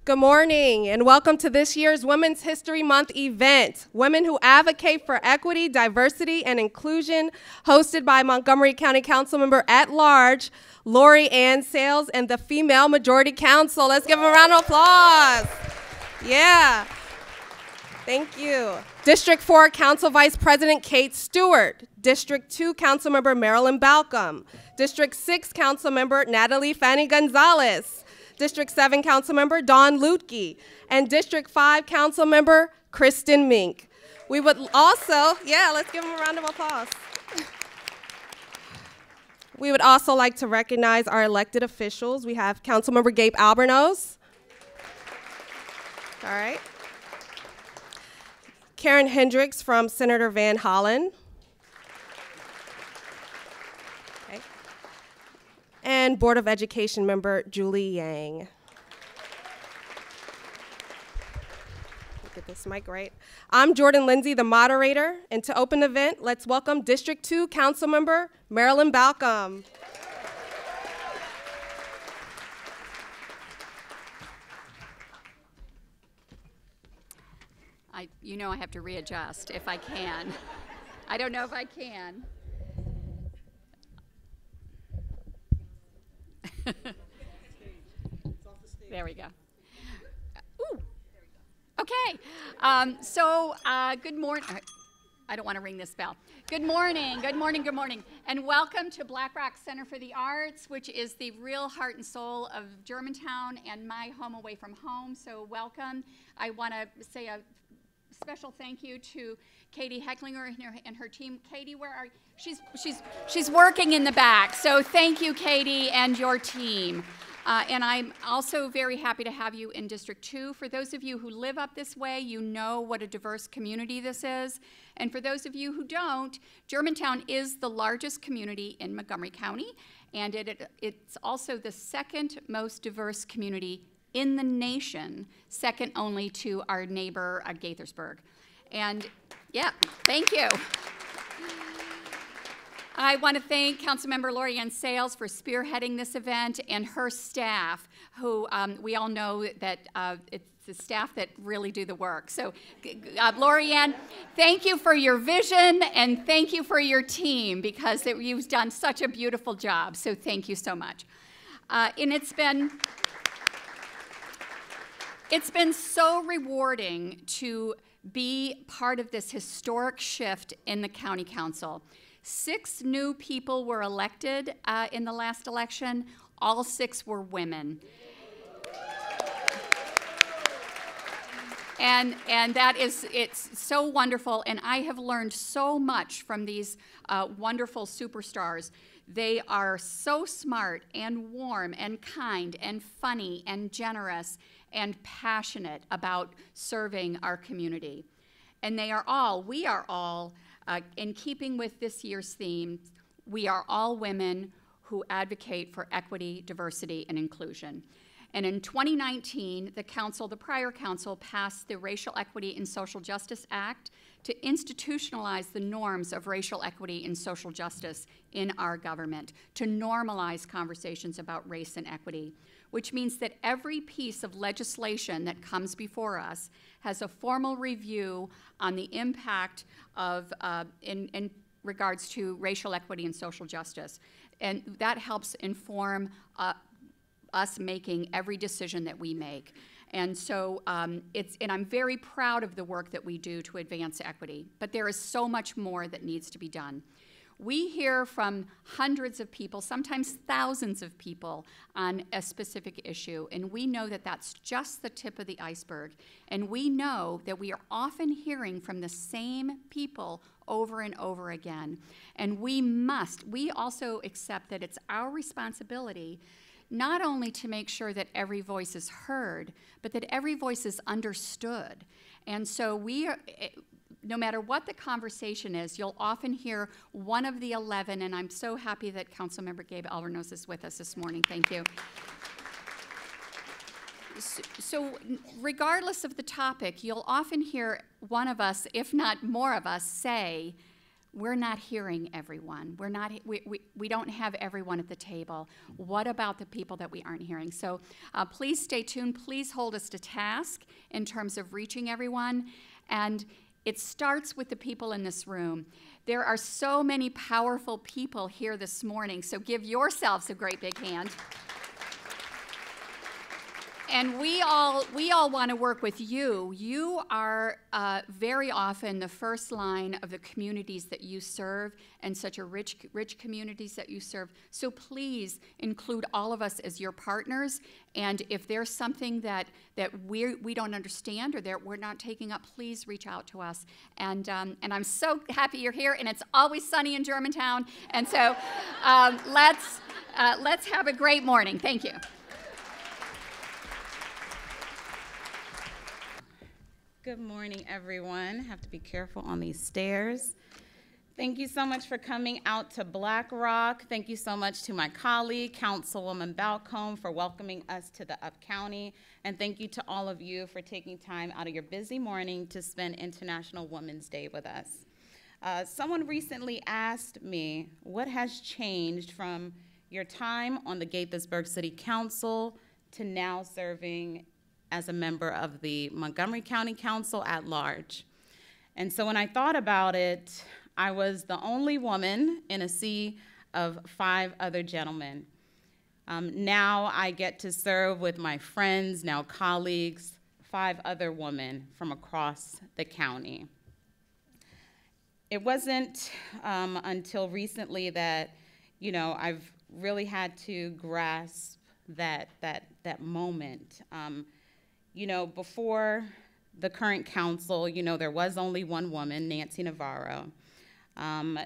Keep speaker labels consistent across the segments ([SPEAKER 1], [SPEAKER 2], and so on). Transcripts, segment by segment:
[SPEAKER 1] Good morning and welcome to this year's Women's History Month event, Women Who Advocate for Equity, Diversity, and Inclusion, hosted by Montgomery County Councilmember at Large, Laurie-Anne Sayles, and the Female Majority Council. Let's give them a round of applause. Yeah. Thank you. District 4 Council Vice President Kate Stewart. District 2 Councilmember Marilyn Balcom. District 6 Councilmember Natalie Fanny Gonzalez. District 7 Councilmember Dawn Lutke, and District 5 Councilmember Kristen Mink. We would also, let's give them a round of applause. We would also like to recognize our elected officials. We have Councilmember Gabe Albornoz. All right. Karen Hendricks from Senator Van Hollen. And Board of Education member Julie Yang. Get this mic right. I'm Jordan Lindsay, the moderator, and to open the event, let's welcome District 2 Councilmember Marilyn Balcom.
[SPEAKER 2] You know I have to readjust if I can. I don't know if I can. There we go. Ooh. Okay. Good morning. I don't want to ring this bell. Good morning. Good morning. Good morning. And welcome to Black Rock Center for the Arts, which is the real heart and soul of Germantown and my home away from home. So welcome. I want to say a special thank you to Katie Hecklinger and her team. Katie, where are you? She's working in the back. So thank you, Katie, and your team. And I'm also very happy to have you in District 2. For those of you who live up this way, you know what a diverse community this is. And for those of you who don't, Germantown is the largest community in Montgomery County, and it's also the second most diverse community in the nation, second only to our neighbor Gaithersburg. And yeah, thank you. I want to thank Councilmember Laurie-Anne Sayles for spearheading this event and her staff, who we all know that it's the staff that really do the work. So Laurie-Anne, thank you for your vision and thank you for your team, because you've done such a beautiful job. So thank you so much. And it's been so rewarding to be part of this historic shift in the County Council. 6 new people were elected in the last election. All 6 were women. And it's so wonderful, and I have learned so much from these wonderful superstars. They are so smart and warm and kind and funny and generous and passionate about serving our community. And we are all, in keeping with this year's theme, we are all women who advocate for equity, diversity, and inclusion. And in 2019, the prior council passed the Racial Equity and Social Justice Act to institutionalize the norms of racial equity and social justice in our government, to normalize conversations about race and equity, which means that every piece of legislation that comes before us has a formal review on the impact of, in regards to racial equity and social justice. And that helps inform us making every decision that we make. And so and I'm very proud of the work that we do to advance equity, but there is so much more that needs to be done. We hear from hundreds of people, sometimes thousands of people, on a specific issue, and we know that that's just the tip of the iceberg. And we know that we are often hearing from the same people over and over again. And we also accept that it's our responsibility not only to make sure that every voice is heard, but that every voice is understood. And so no matter what the conversation is, you'll often hear one of the 11, and I'm so happy that Councilmember Gabe Albornoz is with us this morning. Thank you. So regardless of the topic, you'll often hear one of us, if not more of us, say, we're not hearing everyone. We don't have everyone at the table. What about the people that we aren't hearing? So please stay tuned. Please hold us to task in terms of reaching everyone. And it starts with the people in this room. There are so many powerful people here this morning, so give yourselves a great big hand. And we all want to work with you. You are very often the first line of the communities that you serve, and such a rich communities that you serve. So please include all of us as your partners. And if there's something that we don't understand or that we're not taking up, please reach out to us. And I'm so happy you're here. And it's always sunny in Germantown. And so let's have a great morning. Thank you.
[SPEAKER 3] Good morning, everyone. Have to be careful on these stairs. Thank you so much for coming out to Black Rock. Thank you so much to my colleague, Councilwoman Balcombe, for welcoming us to the Up County. And thank you to all of you for taking time out of your busy morning to spend International Women's Day with us. Someone recently asked me, what has changed from your time on the Gaithersburg City Council to now serving as a member of the Montgomery County Council at large? And so when I thought about it, I was the only woman in a sea of 5 other gentlemen. Now I get to serve with my friends, now colleagues, 5 other women from across the county. It wasn't until recently that, I've really had to grasp that moment. Before the current council, there was only one woman, Nancy Navarro.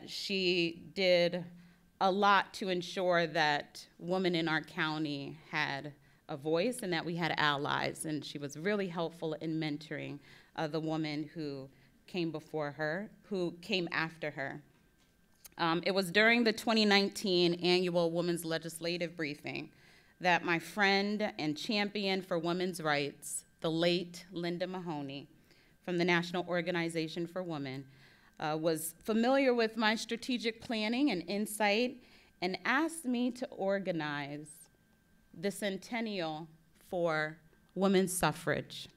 [SPEAKER 3] She did a lot to ensure that women in our county had a voice and that we had allies, and she was really helpful in mentoring the woman who came before her, who came after her. It was during the 2019 annual Women's Legislative Briefing that my friend and champion for women's rights, the late Linda Mahoney from the National Organization for Women, was familiar with my strategic planning and insight and asked me to organize the centennial for women's suffrage.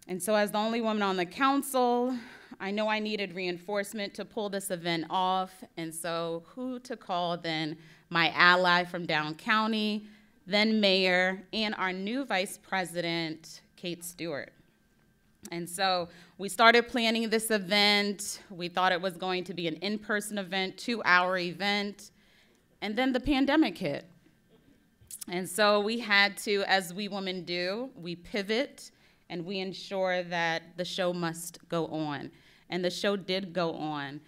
[SPEAKER 3] And so as the only woman on the council, I know I needed reinforcement to pull this event off, and so who to call then my ally from down county, then mayor, and our new vice president, Kate Stewart. And so we started planning this event. We thought it was going to be an in-person event, 2-hour event, and then the pandemic hit. And so we had to, as we women do, we pivot and we ensure that the show must go on. And the show did go on.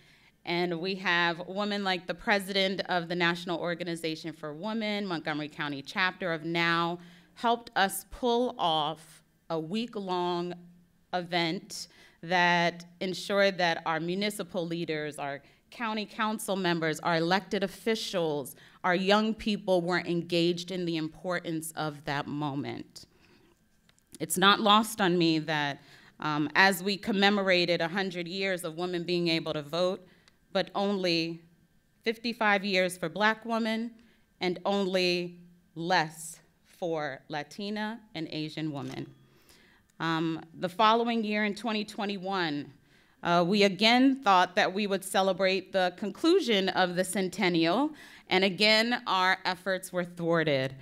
[SPEAKER 3] And we have women like the president of the National Organization for Women, Montgomery County chapter of NOW, helped us pull off a week-long event that ensured that our municipal leaders, our county council members, our elected officials, our young people were engaged in the importance of that moment. It's not lost on me that as we commemorated 100 years of women being able to vote, but only 55 years for Black women and only less for Latina and Asian women. The following year in 2021, we again thought that we would celebrate the conclusion of the centennial, and again, our efforts were thwarted.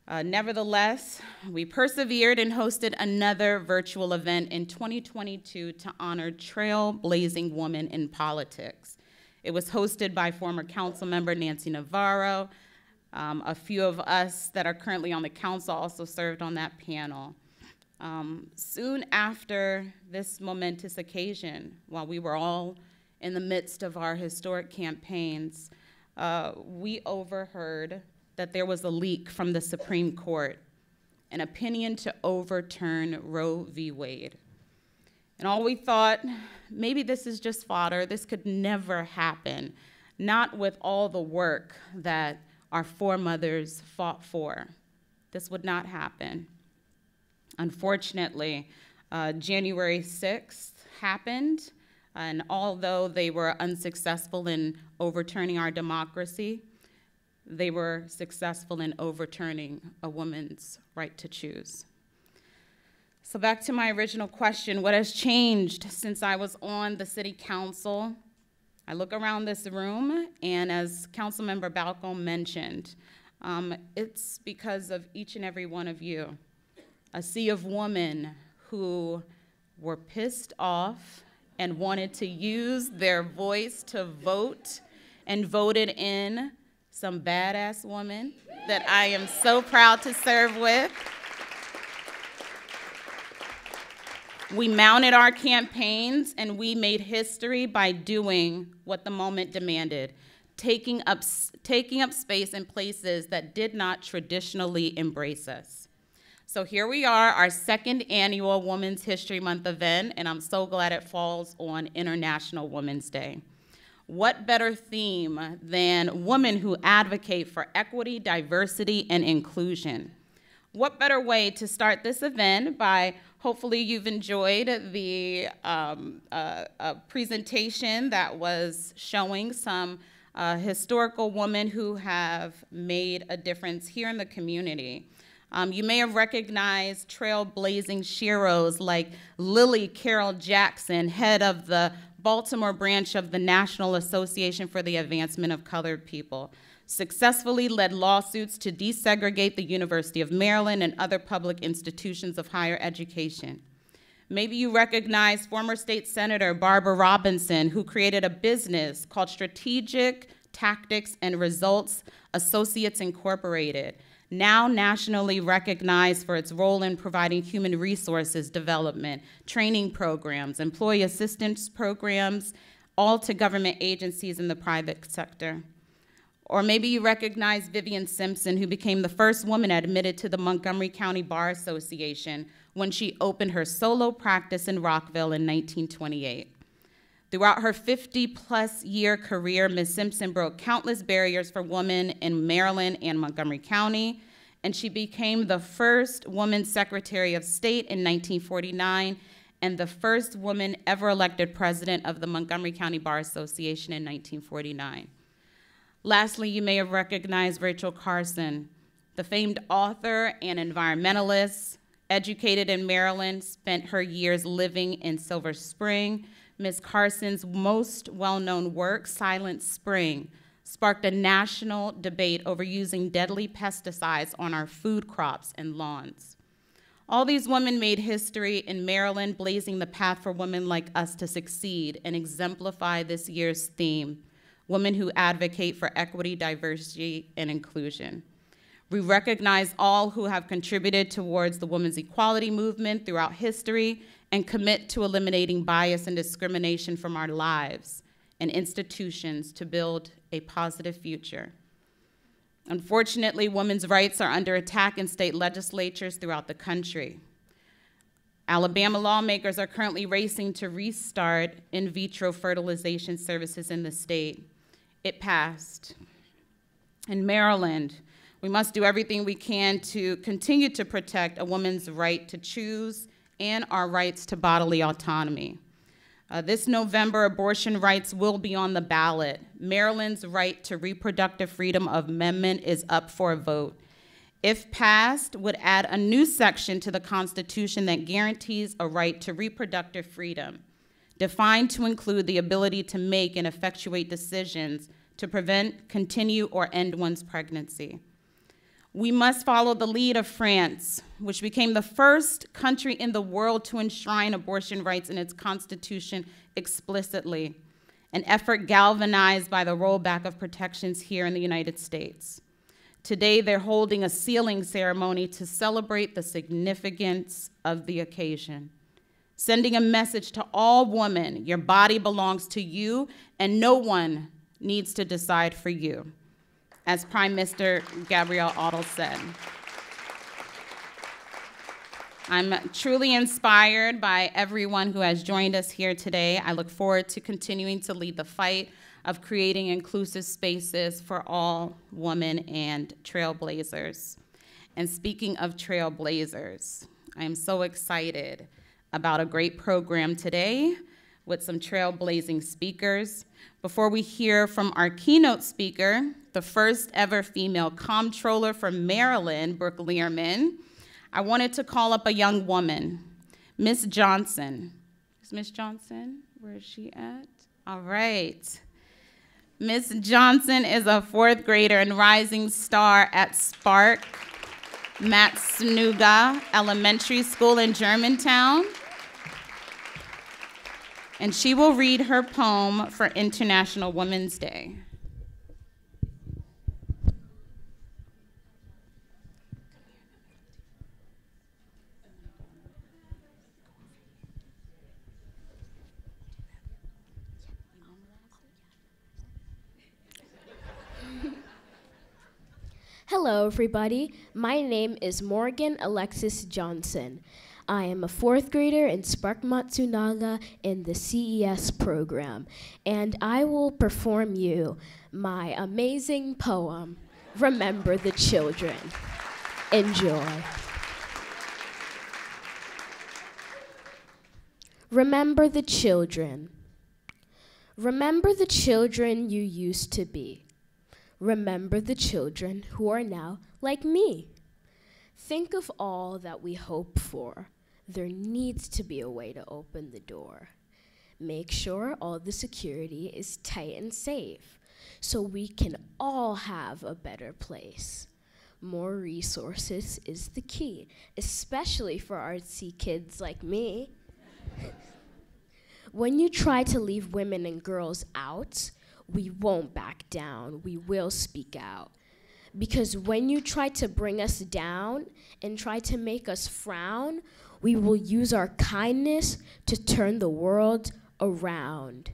[SPEAKER 3] Nevertheless, we persevered and hosted another virtual event in 2022 to honor trailblazing women in politics. It was hosted by former Councilmember Nancy Navarro. A few of us that are currently on the council also served on that panel. Soon after this momentous occasion, while we were all in the midst of our historic campaigns, we overheard that there was a leak from the Supreme Court, an opinion to overturn Roe v. Wade. And all we thought, maybe this is just fodder, this could never happen, not with all the work that our foremothers fought for. This would not happen. Unfortunately, January 6th happened. And although they were unsuccessful in overturning our democracy, they were successful in overturning a woman's right to choose. So back to my original question, what has changed since I was on the city council? I look around this room, and as Councilmember Balcom mentioned, it's because of each and every one of you. A sea of women who were pissed off and wanted to use their voice to vote and voted in some badass women that I am so proud to serve with. We mounted our campaigns and we made history by doing what the moment demanded, taking up space in places that did not traditionally embrace us. So here we are, our second annual Women's History Month event, and I'm so glad it falls on International Women's Day. What better theme than women who advocate for equity, diversity, and inclusion? What better way to start this event by, hopefully you've enjoyed the presentation that was showing some historical women who have made a difference here in the community. You may have recognized trailblazing sheroes like Lily Carroll Jackson, head of the Baltimore branch of the National Association for the Advancement of Colored People, successfully led lawsuits to desegregate the University of Maryland and other public institutions of higher education. Maybe you recognize former state senator Barbara Robinson, who created a business called Strategic Tactics and Results Associates Incorporated, now nationally recognized for its role in providing human resources development, training programs, employee assistance programs, all to government agencies in the private sector. Or maybe you recognize Vivian Simpson, who became the first woman admitted to the Montgomery County Bar Association when she opened her solo practice in Rockville in 1928. Throughout her 50-plus year career, Ms. Simpson broke countless barriers for women in Maryland and Montgomery County, and she became the first woman Secretary of State in 1949 and the first woman ever elected president of the Montgomery County Bar Association in 1949. Lastly, you may have recognized Rachel Carson, the famed author and environmentalist, educated in Maryland, spent her years living in Silver Spring. Ms. Carson's most well-known work, Silent Spring, sparked a national debate over using deadly pesticides on our food crops and lawns. All these women made history in Maryland, blazing the path for women like us to succeed and exemplify this year's theme, women who advocate for equity, diversity, and inclusion. We recognize all who have contributed towards the women's equality movement throughout history and commit to eliminating bias and discrimination from our lives and institutions to build a positive future. Unfortunately, women's rights are under attack in state legislatures throughout the country. Alabama lawmakers are currently racing to restart in vitro fertilization services in the state. It passed. In Maryland, we must do everything we can to continue to protect a woman's right to choose and our rights to bodily autonomy. This November, abortion rights will be on the ballot. Maryland's right to reproductive freedom amendment is up for a vote. If passed, would add a new section to the Constitution that guarantees a right to reproductive freedom, defined to include the ability to make and effectuate decisions to prevent, continue, or end one's pregnancy. We must follow the lead of France, which became the first country in the world to enshrine abortion rights in its constitution explicitly, an effort galvanized by the rollback of protections here in the United States. Today, they're holding a sealing ceremony to celebrate the significance of the occasion, sending a message to all women: your body belongs to you, and no one needs to decide for you, as Prime Minister Gabrielle Otto said. I'm truly inspired by everyone who has joined us here today. I look forward to continuing to lead the fight of creating inclusive spaces for all women and trailblazers. And speaking of trailblazers, I am so excited about a great program today. with some trailblazing speakers. Before we hear from our keynote speaker, the first ever female comptroller from Maryland, Brooke Learman, I wanted to call up a young woman, Miss Johnson. Is Miss Johnson? Where is she at? All right. Miss Johnson is a fourth grader and rising star at Spark Matsunaga Elementary School in Germantown. And she will read her poem for International Women's Day.
[SPEAKER 4] Hello, everybody. My name is Morgan Alexis Johnson. I am a fourth grader in Spark Matsunaga in the CES program, and I will perform you my amazing poem, Remember the Children. Enjoy. Remember the children. Remember the children you used to be. Remember the children who are now like me. Think of all that we hope for. There needs to be a way to open the door. Make sure all the security is tight and safe so we can all have a better place. More resources is the key, especially for artsy kids like me. When you try to leave women and girls out, we won't back down, we will speak out. Because when you try to bring us down and try to make us frown, we will use our kindness to turn the world around.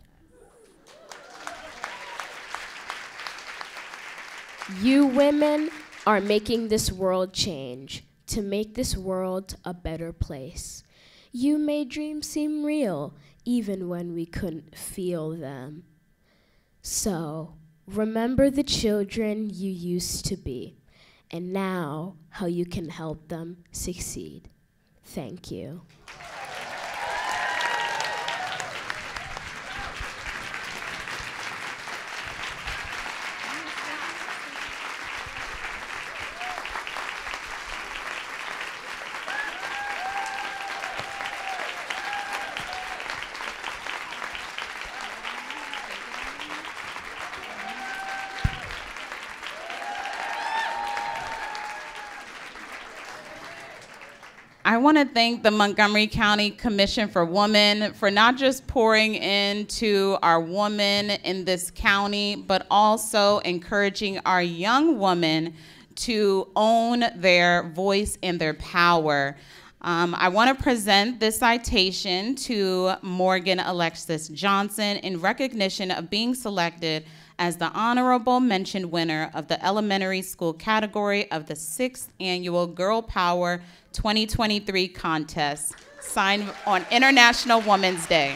[SPEAKER 4] You women are making this world change to make this world a better place. You made dreams seem real, even when we couldn't feel them. So, remember the children you used to be, and now how you can help them succeed. Thank you.
[SPEAKER 3] I want to thank the Montgomery County Commission for Women for not just pouring into our women in this county, but also encouraging our young women to own their voice and their power. I want to present this citation to Morgan Alexis Johnson in recognition of being selected as the honorable mention winner of the elementary school category of the 6th annual Girl Power 2023 contest, signed on International Women's Day.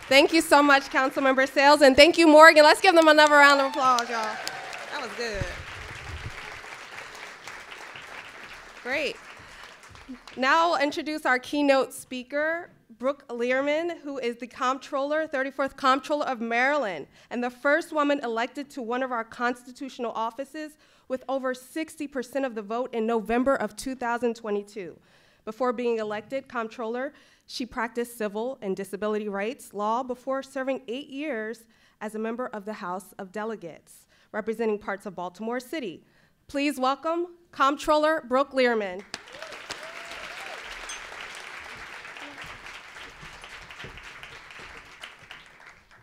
[SPEAKER 1] Thank you so much, Councilmember Sayles, and thank you, Morgan. Let's give them another round of applause, y'all. That was good. Great. Now I'll introduce our keynote speaker, Brooke Learman, who is the Comptroller, 34th Comptroller of Maryland, and the first woman elected to one of our constitutional offices with over 60% of the vote in November of 2022. Before being elected Comptroller, she practiced civil and disability rights law before serving 8 years as a member of the House of Delegates, representing parts of Baltimore City. Please welcome Comptroller Brooke Learman.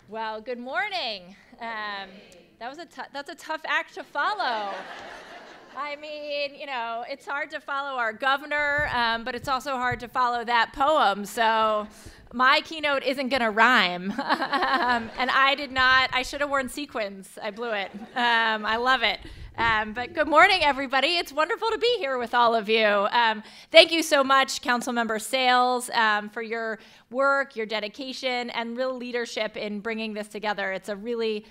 [SPEAKER 5] Well, good morning. That's a tough act to follow. I mean, you know, it's hard to follow our governor, but it's also hard to follow that poem. So my keynote isn't going to rhyme. And I should have worn sequins. I blew it. I love it. But good morning, everybody. It's wonderful to be here with all of you. Thank you so much, Councilmember Sayles, for your work, your dedication, and real leadership in bringing this together. It's a really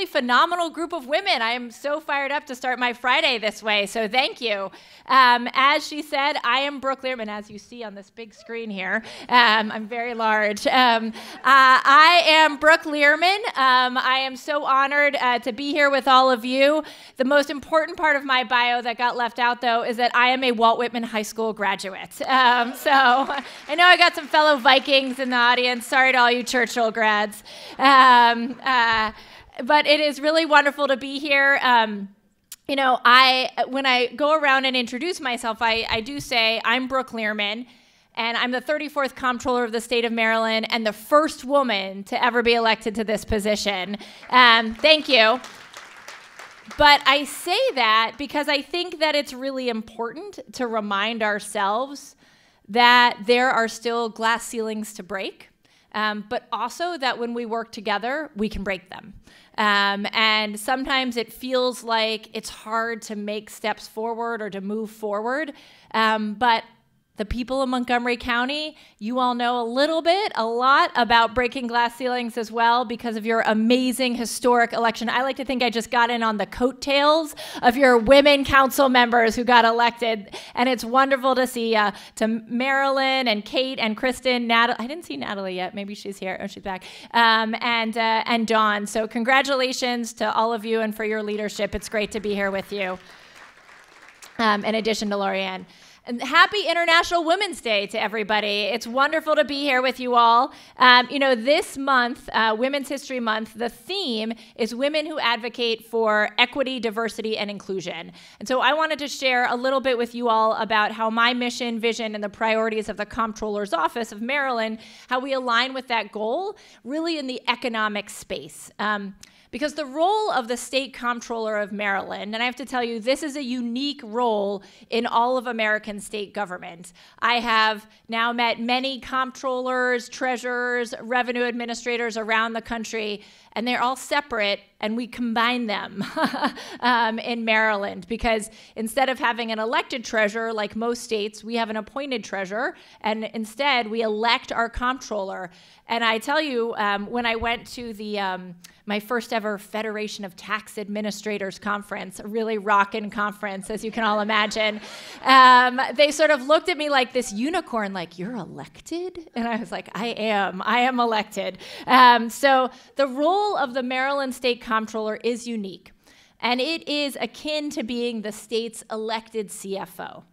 [SPEAKER 5] phenomenal group of women. I am so fired up to start my Friday this way, so thank you. As she said, I am Brooke Learman, as you see on this big screen here. I'm very large. I am Brooke Learman. I am so honored to be here with all of you. The most important part of my bio that got left out, though, is that I am a Walt Whitman High School graduate. So I know I got some fellow Vikings in the audience. Sorry to all you Churchill grads. But it is really wonderful to be here. When I go around and introduce myself, I do say I'm Brooke Learman, and I'm the 34th Comptroller of the state of Maryland and the first woman to ever be elected to this position. Thank you. But I say that because I think that it's really important to remind ourselves that there are still glass ceilings to break, but also that when we work together, we can break them. And sometimes it feels like it's hard to make steps forward or to move forward, but the people of Montgomery County, you all know a lot about breaking glass ceilings as well because of your amazing historic election. I like to think I just got in on the coattails of your women council members who got elected, and it's wonderful to see to Marilyn and Kate and Kristen, Natalie. I didn't see Natalie yet. Maybe she's here. Oh, she's back. And Dawn. So congratulations to all of you and for your leadership. It's great to be here with you. In addition to Laurie-Anne. And happy International Women's Day to everybody. It's wonderful to be here with you all. This month, Women's History Month, the theme is women who advocate for equity, diversity, and inclusion. And so I wanted to share a little bit with you all about how my mission, vision, and the priorities of the Comptroller's Office of Maryland, how we align with that goal, really in the economic space. Because the role of the State Comptroller of Maryland, and I have to tell you, this is a unique role in all of American state government. I have now met many comptrollers, treasurers, revenue administrators around the country, and they're all separate, and we combine them in Maryland, because instead of having an elected treasurer like most states, we have an appointed treasurer, and instead we elect our comptroller. And I tell you, when I went to the my first ever Federation of Tax Administrators conference, a really rockin' conference, as you can all imagine, they sort of looked at me like this unicorn, like, you're elected? And I was like, I am elected. So the role of the Maryland State Comptroller is unique, and it is akin to being the state's elected CFO.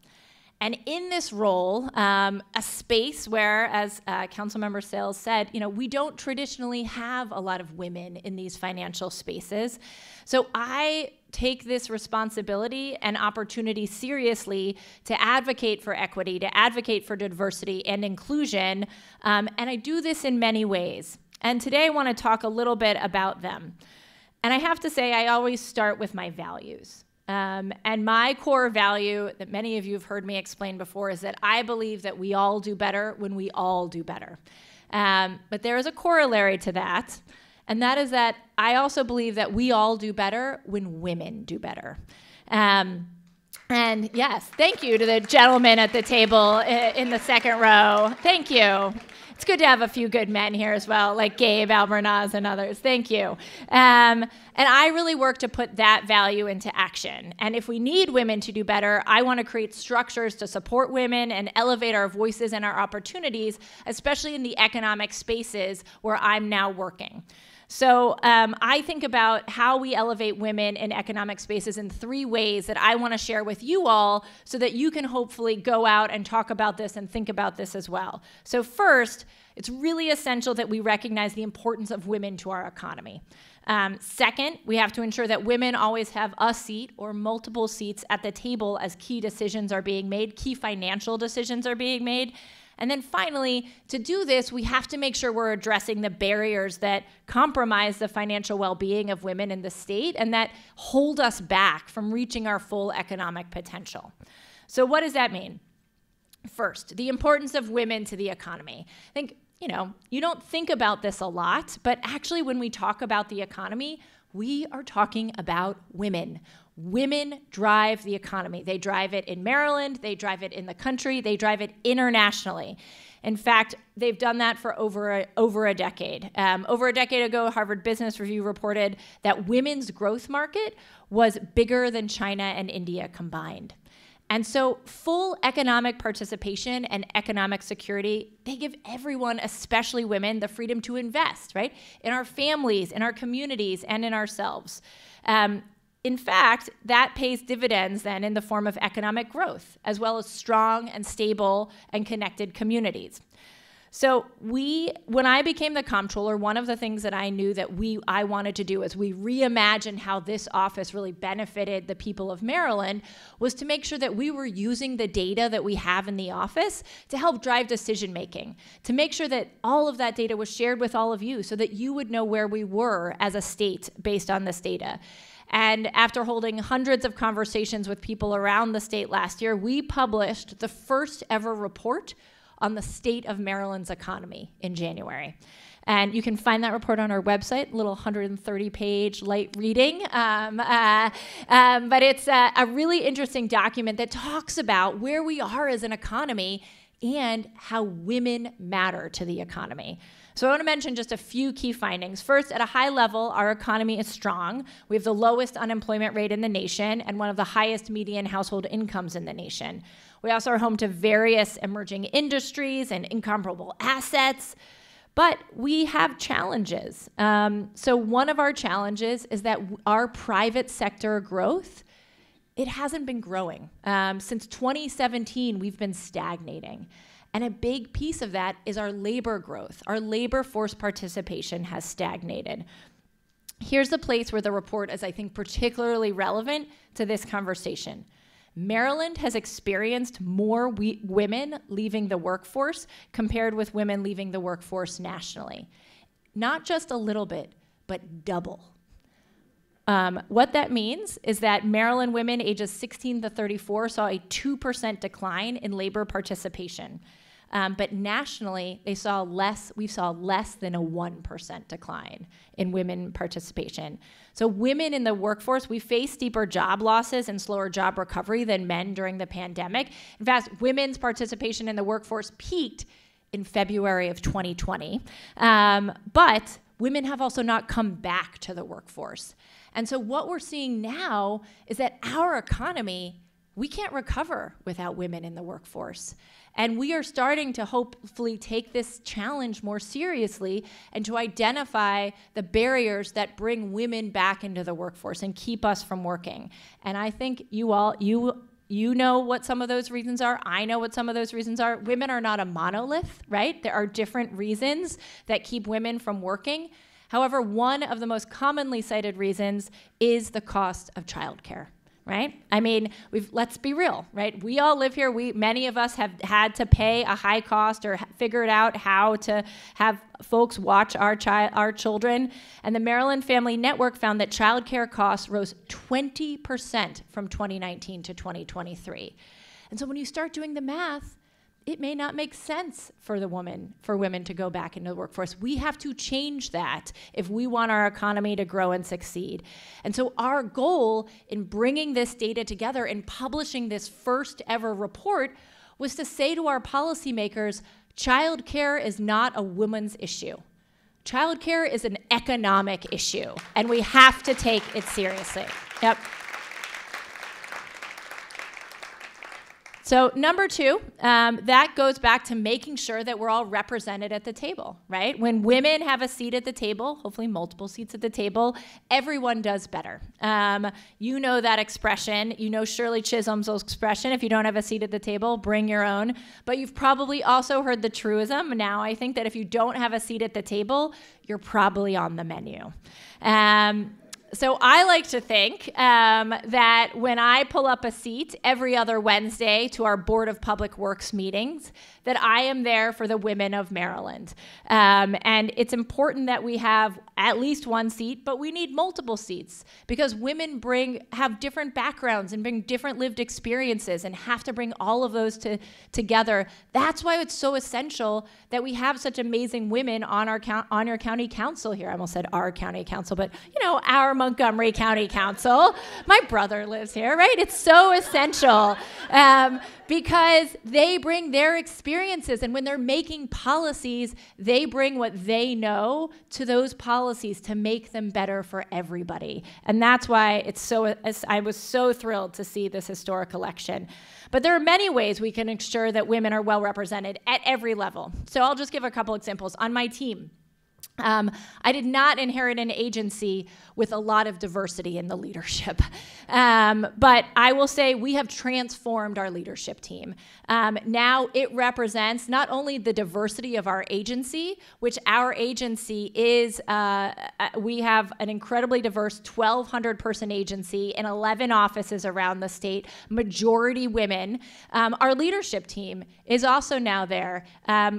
[SPEAKER 5] And in this role, a space where, as Councilmember Sayles said, we don't traditionally have a lot of women in these financial spaces. So I take this responsibility and opportunity seriously to advocate for equity, to advocate for diversity and inclusion, and I do this in many ways. And today I want to talk a little bit about them. And I have to say, I always start with my values. And my core value that many of you have heard me explain before is that I believe that we all do better when we all do better. But there is a corollary to that, and that is that I also believe that we all do better when women do better. And yes, thank you to the gentleman at the table in the second row. Thank you. It's good to have a few good men here as well, like Gabe, Albornoz, and others. Thank you. And I really work to put that value into action. And if we need women to do better, I want to create structures to support women and elevate our voices and our opportunities, especially in the economic spaces where I'm now working. So I think about how we elevate women in economic spaces in 3 ways that I want to share with you all so that you can hopefully go out and talk about this and think about this as well. So first, it's really essential that we recognize the importance of women to our economy. Second, we have to ensure that women always have a seat or multiple seats at the table as key decisions are being made, key financial decisions are being made. And then finally, to do this, we have to make sure we're addressing the barriers that compromise the financial well-being of women in the state and that hold us back from reaching our full economic potential. So what does that mean? First, the importance of women to the economy. I think, you don't think about this a lot, but actually when we talk about the economy, we are talking about women. Women drive the economy. They drive it in Maryland, they drive it in the country, they drive it internationally. In fact, they've done that for over a decade. Over a decade ago, Harvard Business Review reported that women's growth market was bigger than China and India combined. And so full economic participation and economic security, they give everyone, especially women, the freedom to invest, right? In our families, in our communities, and in ourselves. In fact, that pays dividends then in the form of economic growth, as well as strong and stable and connected communities. So when I became the comptroller, one of the things that I knew that I wanted to do as we reimagined how this office really benefited the people of Maryland was to make sure that we were using the data that we have in the office to help drive decision making, to make sure that all of that data was shared with all of you so that you would know where we were as a state based on this data. And after holding hundreds of conversations with people around the state last year, we published the first ever report on the state of Maryland's economy in January. And you can find that report on our website, a little 130-page light reading. But it's a really interesting document that talks about where we are as an economy and how women matter to the economy. So I want to mention just a few key findings. First, at a high level, our economy is strong. We have the lowest unemployment rate in the nation and one of the highest median household incomes in the nation. We also are home to various emerging industries and incomparable assets, but we have challenges. So one of our challenges is that our private sector growth, it hasn't been growing. Since 2017, we've been stagnating. And a big piece of that is our labor growth. Our labor force participation has stagnated. Here's the place where the report is, I think, particularly relevant to this conversation. Maryland has experienced more women leaving the workforce compared with women leaving the workforce nationally. Not just a little bit, but double. What that means is that Maryland women ages 16 to 34 saw a 2% decline in labor participation. But nationally, we saw less than a 1% decline in women participation. So women in the workforce, we face steeper job losses and slower job recovery than men during the pandemic. In fact, women's participation in the workforce peaked in February of 2020. But women have also not come back to the workforce. And so what we're seeing now is that our economy, we can't recover without women in the workforce. And we are starting to hopefully take this challenge more seriously and to identify the barriers that bring women back into the workforce and keep us from working. And I think you know what some of those reasons are. I know what some of those reasons are. Women are not a monolith, right? There are different reasons that keep women from working. However, one of the most commonly cited reasons is the cost of childcare. Right? I mean, let's be real, right? We all live here. Many of us have had to pay a high cost or figured out how to have folks watch our children. And the Maryland Family Network found that childcare costs rose 20% from 2019 to 2023. And so when you start doing the math, it may not make sense for women to go back into the workforce. We have to change that if we want our economy to grow and succeed. And so our goal in bringing this data together and publishing this first ever report was to say to our policymakers, childcare is not a women's issue. Childcare is an economic issue, and we have to take it seriously. Yep. So number two, that goes back to making sure that we're all represented at the table, right? When women have a seat at the table, hopefully multiple seats at the table, everyone does better. You know that expression. You know Shirley Chisholm's expression, if you don't have a seat at the table, bring your own. But you've probably also heard the truism now, I think, that if you don't have a seat at the table, you're probably on the menu. So I like to think that when I pull up a seat every other Wednesday to our Board of Public Works meetings, that I am there for the women of Maryland. And it's important that we have at least one seat, but we need multiple seats because women have different backgrounds and bring different lived experiences and have to bring all of those together. That's why it's so essential that we have such amazing women on your county council here. I almost said our county council, but our Montgomery County Council. My brother lives here, right? It's so essential because they bring their experiences, and when they're making policies, they bring what they know to those policies to make them better for everybody. And that's why I was so thrilled to see this historic election. But there are many ways we can ensure that women are well represented at every level. So I'll just give a couple examples. On my team, I did not inherit an agency with a lot of diversity in the leadership. But I will say we have transformed our leadership team. Now it represents not only the diversity of our agency, which our agency is, we have an incredibly diverse 1,200 person agency in 11 offices around the state, majority women. Our leadership team is also now there,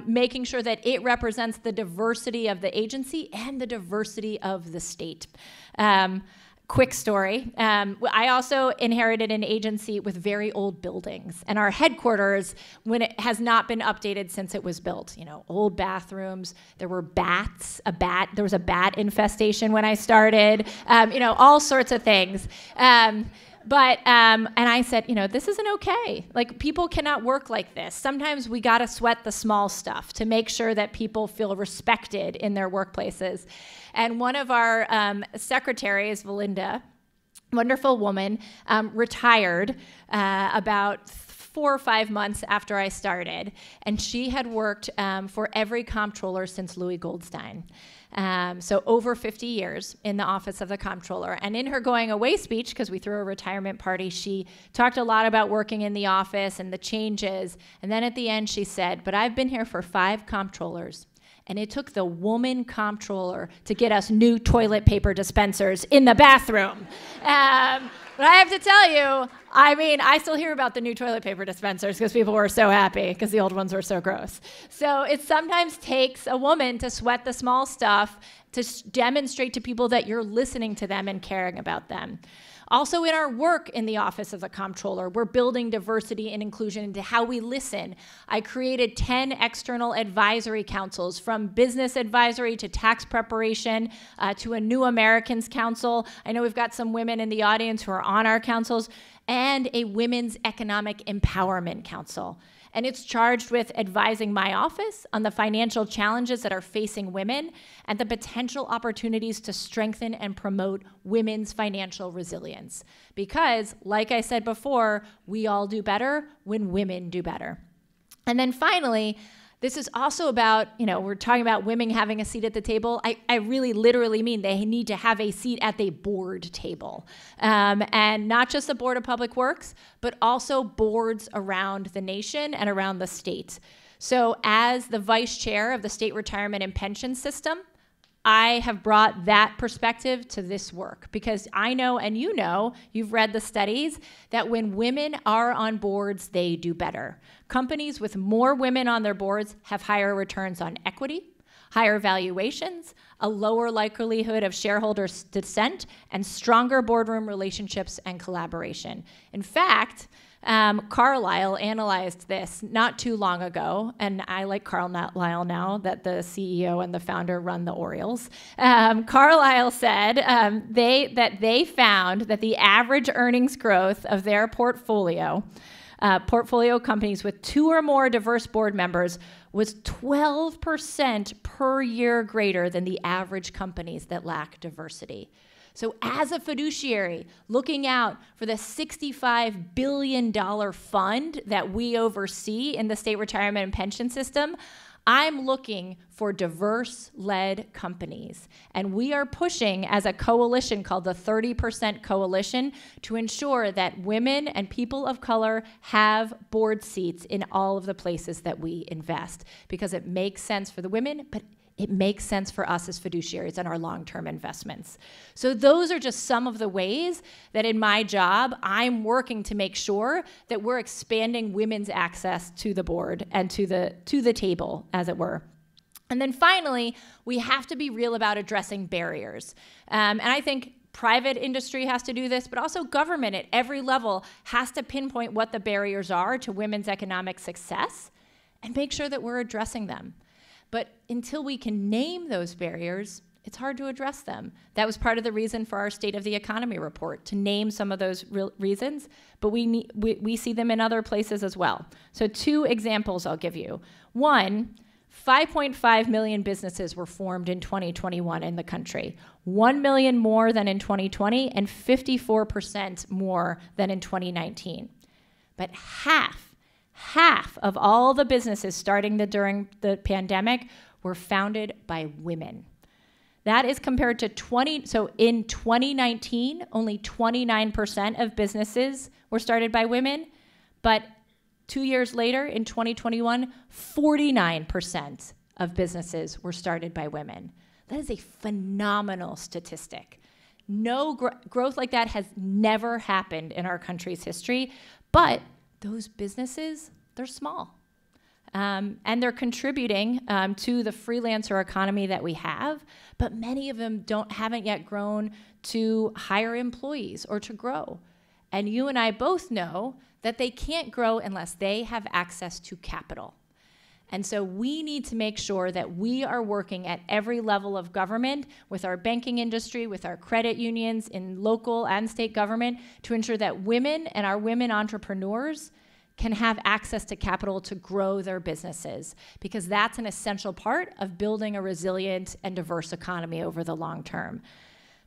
[SPEAKER 5] making sure that it represents the diversity of the agency and the diversity of the state. Quick story. I also inherited an agency with very old buildings, and our headquarters, when it has not been updated since it was built, old bathrooms, there were bats, there was a bat infestation when I started, all sorts of things. And I said, this isn't okay. Like, people cannot work like this. Sometimes we got to sweat the small stuff to make sure that people feel respected in their workplaces. And one of our secretaries, Valinda, wonderful woman, retired about 4 or 5 months after I started. And she had worked for every comptroller since Louis Goldstein. So over 50 years in the office of the comptroller. And in her going away speech, because we threw a retirement party, she talked a lot about working in the office and the changes. And then at the end she said, but I've been here for 5 comptrollers. And it took the woman comptroller to get us new toilet paper dispensers in the bathroom. But I have to tell you, I still hear about the new toilet paper dispensers because people were so happy because the old ones were so gross. So it sometimes takes a woman to sweat the small stuff to demonstrate to people that you're listening to them and caring about them. Also, in our work in the Office of the Comptroller, we're building diversity and inclusion into how we listen. I created 10 external advisory councils, from business advisory to tax preparation to a New Americans Council. I know we've got some women in the audience who are on our councils, and a Women's Economic Empowerment Council. And it's charged with advising my office on the financial challenges that are facing women and the potential opportunities to strengthen and promote women's financial resilience. Because, like I said before, we all do better when women do better. And then finally, this is also about, we're talking about women having a seat at the table. I really literally mean they need to have a seat at the board table. And not just the Board of Public Works, but also boards around the nation and around the state. So as the vice chair of the state retirement and pension system, I have brought that perspective to this work because I know, and you've read the studies, that when women are on boards, they do better. Companies with more women on their boards have higher returns on equity, higher valuations, a lower likelihood of shareholder dissent, and stronger boardroom relationships and collaboration. In fact, Carlyle analyzed this not too long ago, and I like Carlyle now that the CEO and the founder run the Orioles. Carlyle said that they found that the average earnings growth of their portfolio companies with 2 or more diverse board members was 12% per year greater than the average companies that lack diversity. So as a fiduciary, looking out for the $65 billion fund that we oversee in the state retirement and pension system, I'm looking for diverse-led companies. And we are pushing as a coalition called the 30% Coalition to ensure that women and people of color have board seats in all of the places that we invest, because it makes sense for the women, but it makes sense for us as fiduciaries and our long-term investments. So those are just some of the ways that in my job, I'm working to make sure that we're expanding women's access to the board and to the table, as it were. And then finally, we have to be real about addressing barriers. And I think private industry has to do this, but also government at every level has to pinpoint what the barriers are to women's economic success and make sure that we're addressing them. But until we can name those barriers, it's hard to address them. That was part of the reason for our State of the Economy report, to name some of those reasons, but we see them in other places as well. So 2 examples I'll give you. One, 5.5 million businesses were formed in 2021 in the country, 1 million more than in 2020 and 54% more than in 2019. But half of all the businesses starting during the pandemic were founded by women. That is compared to so in 2019, only 29% of businesses were started by women, but 2 years later, in 2021, 49% of businesses were started by women. That is a phenomenal statistic. No growth like that has never happened in our country's history, but those businesses, they're small. And they're contributing to the freelancer economy that we have, but many of them haven't yet grown to hire employees or to grow. And you and I both know that they can't grow unless they have access to capital. And so we need to make sure that we are working at every level of government, with our banking industry, with our credit unions, in local and state government, to ensure that women and our women entrepreneurs can have access to capital to grow their businesses, because that's an essential part of building a resilient and diverse economy over the long term.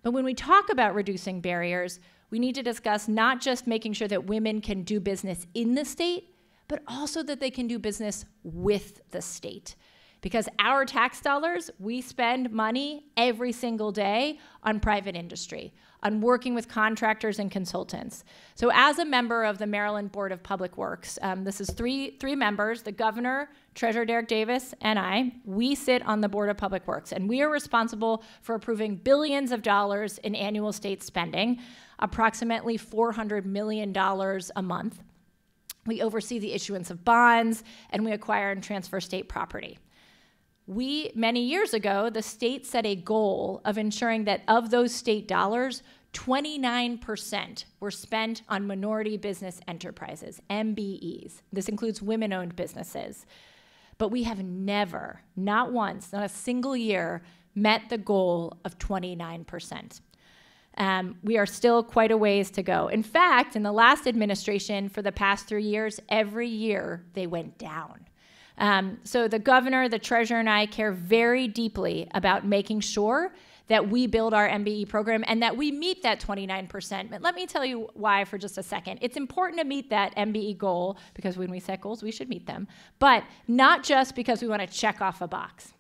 [SPEAKER 5] But when we talk about reducing barriers, we need to discuss not just making sure that women can do business in the state, but also that they can do business with the state. Because our tax dollars, we spend money every single day on private industry, on working with contractors and consultants. So as a member of the Maryland Board of Public Works, this is three members, the governor, Treasurer Derek Davis, and I, we sit on the Board of Public Works, and we are responsible for approving billions of dollars in annual state spending, approximately $400 million a month. We oversee the issuance of bonds, and we acquire and transfer state property. Many years ago, the state set a goal of ensuring that of those state dollars, 29% were spent on minority business enterprises, MBEs. This includes women-owned businesses. But we have never, not once, not a single year, met the goal of 29%. We are still quite a ways to go. In fact, in the last administration, for the past 3 years, every year they went down. So the governor, the treasurer, and I care very deeply about making sure that we build our MBE program and that we meet that 29%. But let me tell you why for just a second. It's important to meet that MBE goal, because when we set goals, we should meet them, but not just because we want to check off a box.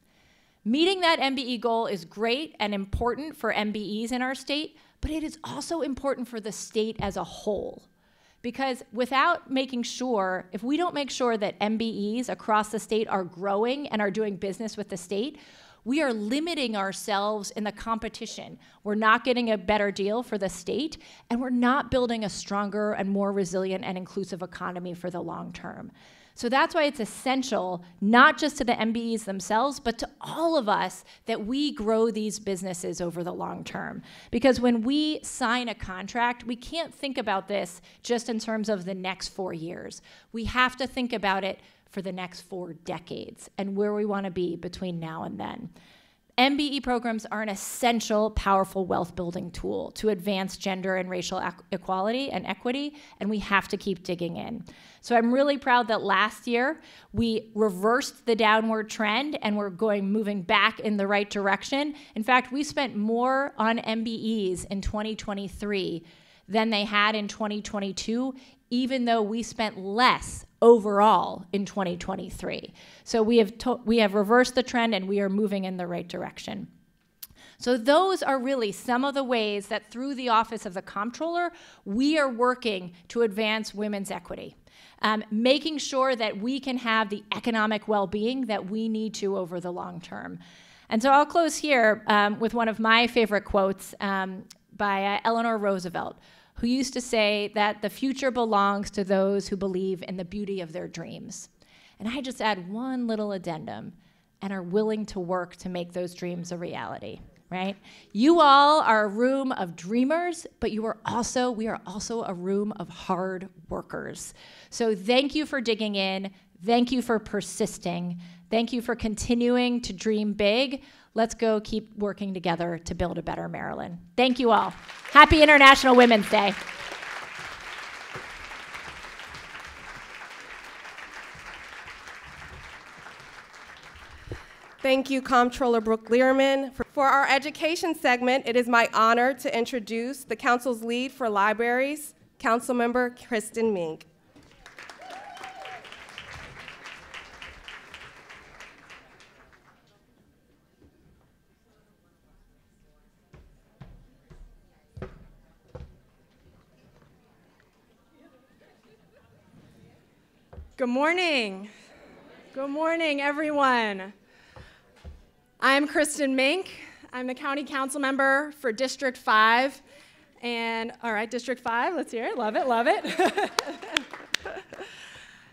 [SPEAKER 5] Meeting that MBE goal is great and important for MBEs in our state, but it is also important for the state as a whole. Because without making sure, if we don't make sure that MBEs across the state are growing and are doing business with the state, we are limiting ourselves in the competition. We're not getting a better deal for the state, and we're not building a stronger and more resilient and inclusive economy for the long term. So that's why it's essential, not just to the MBEs themselves, but to all of us, that we grow these businesses over the long term. Because when we sign a contract, we can't think about this just in terms of the next 4 years. We have to think about it for the next 4 decades and where we want to be between now and then. MBE programs are an essential, powerful wealth-building tool to advance gender and racial equality and equity, and we have to keep digging in. So I'm really proud that last year we reversed the downward trend and we're moving back in the right direction. In fact, we spent more on MBEs in 2023 than they had in 2022, even though we spent less overall in 2023. So we have reversed the trend and we are moving in the right direction. So those are really some of the ways that through the Office of the Comptroller, we are working to advance women's equity, making sure that we can have the economic well-being that we need to over the long term. And so I'll close here with one of my favorite quotes by Eleanor Roosevelt, who used to say that the future belongs to those who believe in the beauty of their dreams. And I just add one little addendum, and are willing to work to make those dreams a reality, right? You all are a room of dreamers, but we are also a room of hard workers. So thank you for digging in. Thank you for persisting. Thank you for continuing to dream big. Let's go keep working together to build a better Maryland. Thank you all. Happy International Women's Day.
[SPEAKER 1] Thank you, Comptroller Brooke Learman. For our education segment, it is my honor to introduce the Council's lead for libraries, Councilmember Kristen Mink.
[SPEAKER 6] Good morning. Good morning, everyone. I'm Kristen Mink. I'm the County Council member for District 5. And, all right, District 5, let's hear it. Love it, love it.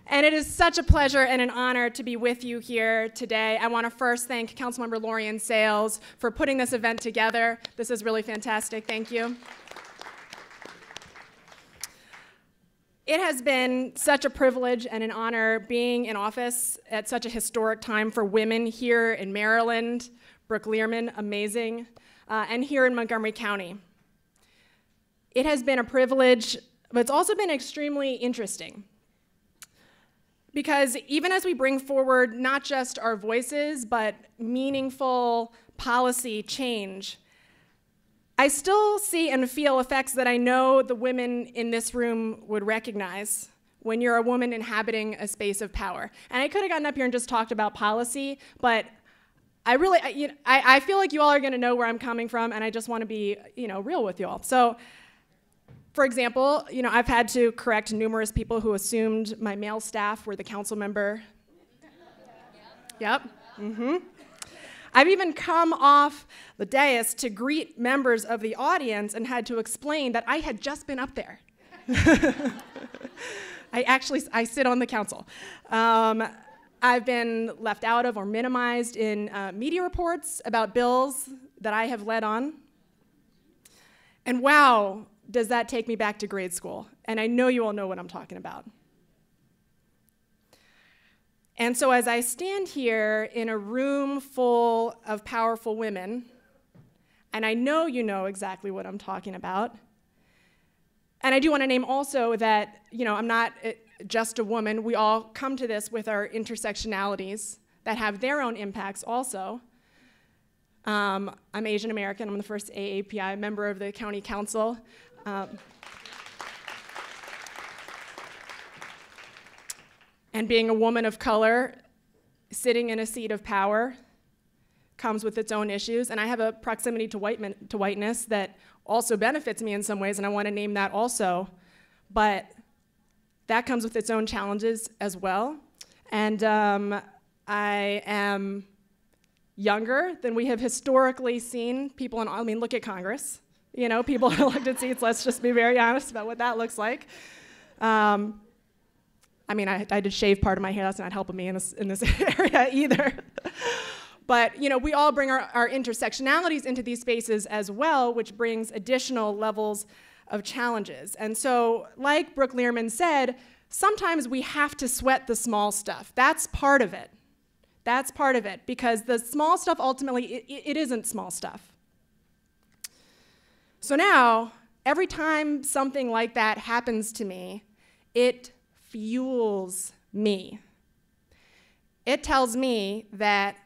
[SPEAKER 6] And it is such a pleasure and an honor to be with you here today. I want to first thank Councilmember Laurie-Anne Sayles for putting this event together. This is really fantastic. Thank you. It has been such a privilege and an honor being in office at such a historic time for women here in Maryland. Brooke Learman, amazing, and here in Montgomery County. It has been a privilege, but it's also been extremely interesting. Because even as we bring forward not just our voices, but meaningful policy change, I still see and feel effects that I know the women in this room would recognize when you're a woman inhabiting a space of power. And I could have gotten up here and just talked about policy, but I feel like you all are going to know where I'm coming from, and I just want to be, real with you all. So, for example, I've had to correct numerous people who assumed my male staff were the council member. Yep. Mm-hmm. I've even come off the dais to greet members of the audience and had to explain that I had just been up there. I sit on the council. I've been left out of or minimized in media reports about bills that I have led on. And wow, does that take me back to grade school. And I know you all know what I'm talking about. And so as I stand here in a room full of powerful women, and I know you know exactly what I'm talking about, and I do want to name also that, I'm not just a woman. We all come to this with our intersectionalities that have their own impacts also. I'm Asian American. I'm the first AAPI member of the county council. And being a woman of color, sitting in a seat of power, comes with its own issues. And I have a proximity to whiteness that also benefits me in some ways, and I want to name that also. But that comes with its own challenges as well. And I am younger than we have historically seen people in, look at Congress. People in elected seats, let's just be very honest about what that looks like. I did shave part of my hair. That's not helping me in this area either. But, we all bring our intersectionalities into these spaces as well, which brings additional levels of challenges. And so, like Brooke Learman said, sometimes we have to sweat the small stuff. That's part of it. That's part of it, because the small stuff ultimately, it isn't small stuff. So now, every time something like that happens to me, it fuels me. It tells me that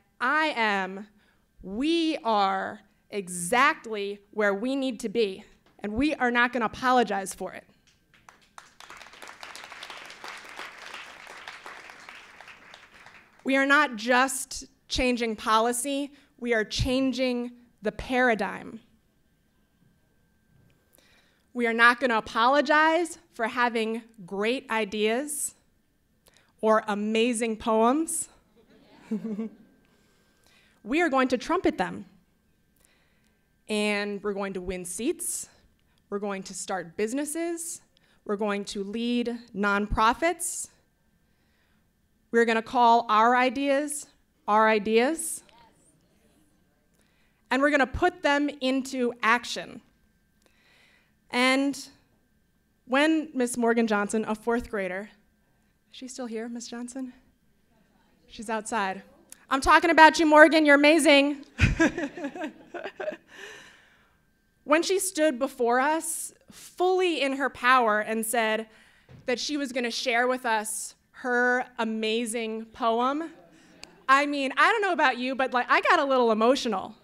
[SPEAKER 6] we are exactly where we need to be, and we are not going to apologize for it. We are not just changing policy, we are changing the paradigm. We are not going to apologize for having great ideas or amazing poems. We are going to trumpet them. And we're going to win seats. We're going to start businesses. We're going to lead nonprofits. We're going to call our ideas. And we're going to put them into action. And when Miss Morgan Johnson, a fourth grader, is she still here, Miss Johnson? She's outside. I'm talking about you, Morgan. You're amazing. When she stood before us, fully in her power, and said that she was going to share with us her amazing poem, I mean, I don't know about you, but like I got a little emotional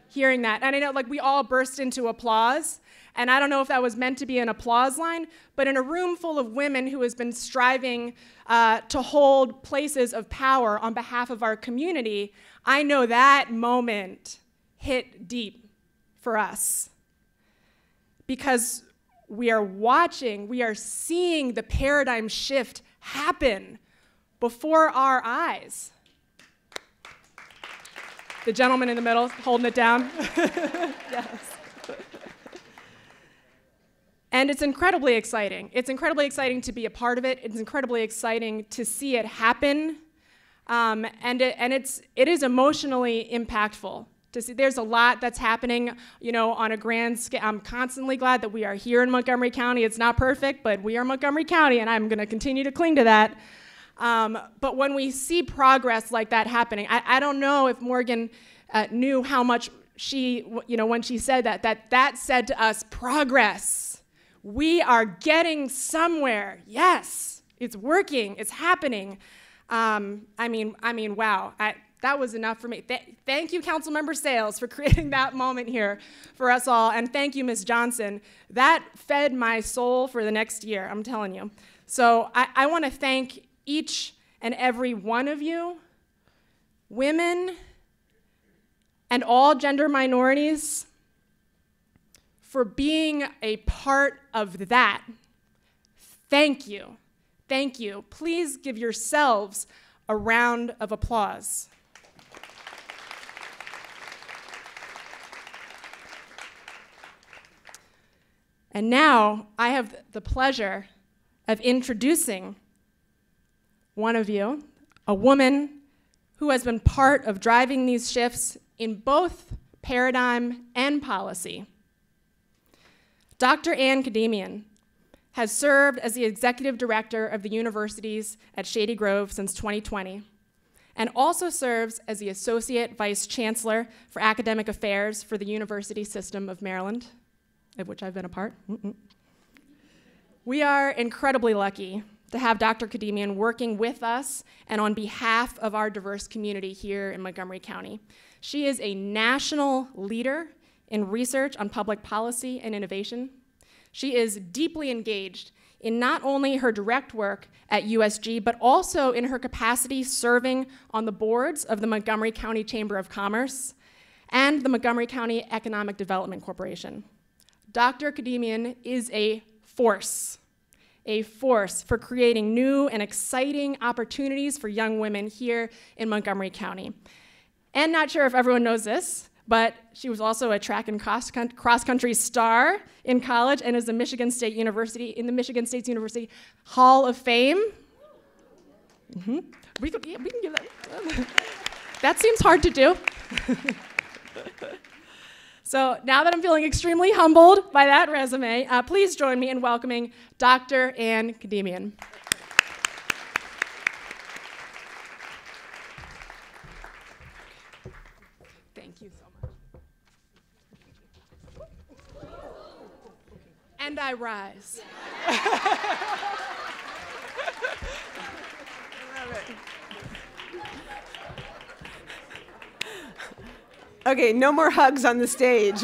[SPEAKER 6] hearing that. And I know like we all burst into applause. And I don't know if that was meant to be an applause line, but in a room full of women who has been striving to hold places of power on behalf of our community, I know that moment hit deep for us. Because we are watching, we are seeing the paradigm shift happen before our eyes. The gentleman in the middle holding it down. Yes. And it's incredibly exciting. It's incredibly exciting to be a part of it. It's incredibly exciting to see it happen. And it is emotionally impactful. To see, there's a lot that's happening, you know, on a grand scale. I'm constantly glad that we are here in Montgomery County. It's not perfect, but we are Montgomery County, and I'm going to continue to cling to that. But when we see progress like that happening, I don't know if Morgan knew how much she, you know, when she said that said to us, progress. We are getting somewhere. Yes, it's working. It's happening. I mean, wow. That was enough for me. Thank you, Councilmember Sayles, for creating that moment here for us all. And thank you, Ms. Johnson. That fed my soul for the next year, I'm telling you. So I want to thank each and every one of you, women and all gender minorities, for being a part of that. Thank you. Thank you. Please give yourselves a round of applause. And now I have the pleasure of introducing one of you, a woman who has been part of driving these shifts in both paradigm and policy. Dr. Ann Kademian has served as the executive director of the universities at Shady Grove since 2020, and also serves as the associate vice chancellor for academic affairs for the University System of Maryland, of which I've been a part. We are incredibly lucky to have Dr. Kademian working with us and on behalf of our diverse community here in Montgomery County. She is a national leader in research on public policy and innovation. She is deeply engaged in not only her direct work at USG, but also in her capacity serving on the boards of the Montgomery County Chamber of Commerce and the Montgomery County Economic Development Corporation. Dr. Kademian is a force for creating new and exciting opportunities for young women here in Montgomery County. And not sure if everyone knows this, but she was also a track and cross-country star in college and is in the Michigan State University Hall of Fame. We can give that. That seems hard to do. So now that I'm feeling extremely humbled by that resume, please join me in welcoming Dr. Ann Kademian. Thank you so much. And I rise. I love it.
[SPEAKER 7] Okay, no more hugs on the stage.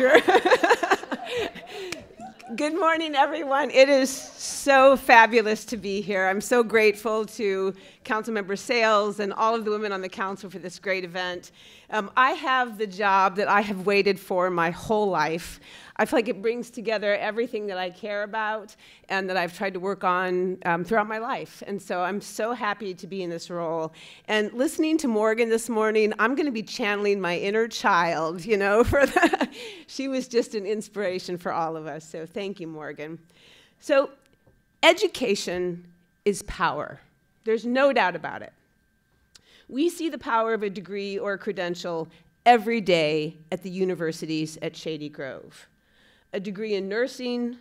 [SPEAKER 7] Good morning, everyone. It is so fabulous to be here. I'm so grateful to Councilmember Sayles and all of the women on the council for this great event. I have the job that I have waited for my whole life. I feel like it brings together everything that I care about and that I've tried to work on throughout my life. And so I'm so happy to be in this role. And listening to Morgan this morning, I'm going to be channeling my inner child, you know, she was just an inspiration for all of us. So thank you, Morgan. So education is power. There's no doubt about it. We see the power of a degree or a credential every day at the universities at Shady Grove. A degree in nursing,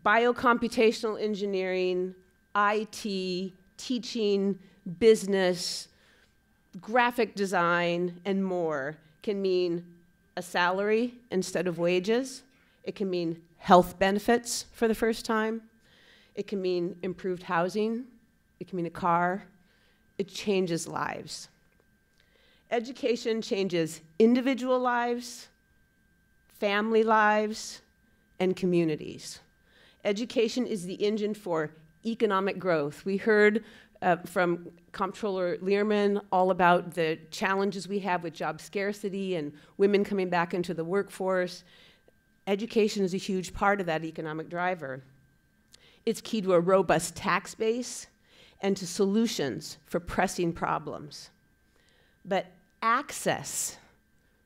[SPEAKER 7] biocomputational engineering, IT, teaching, business, graphic design, and more can mean a salary instead of wages. It can mean health benefits for the first time. It can mean improved housing. It can mean a car. It changes lives. Education changes individual lives, family lives, and communities. Education is the engine for economic growth. We heard from Comptroller Learman all about the challenges we have with job scarcity and women coming back into the workforce. Education is a huge part of that economic driver. It's key to a robust tax base and to solutions for pressing problems. But access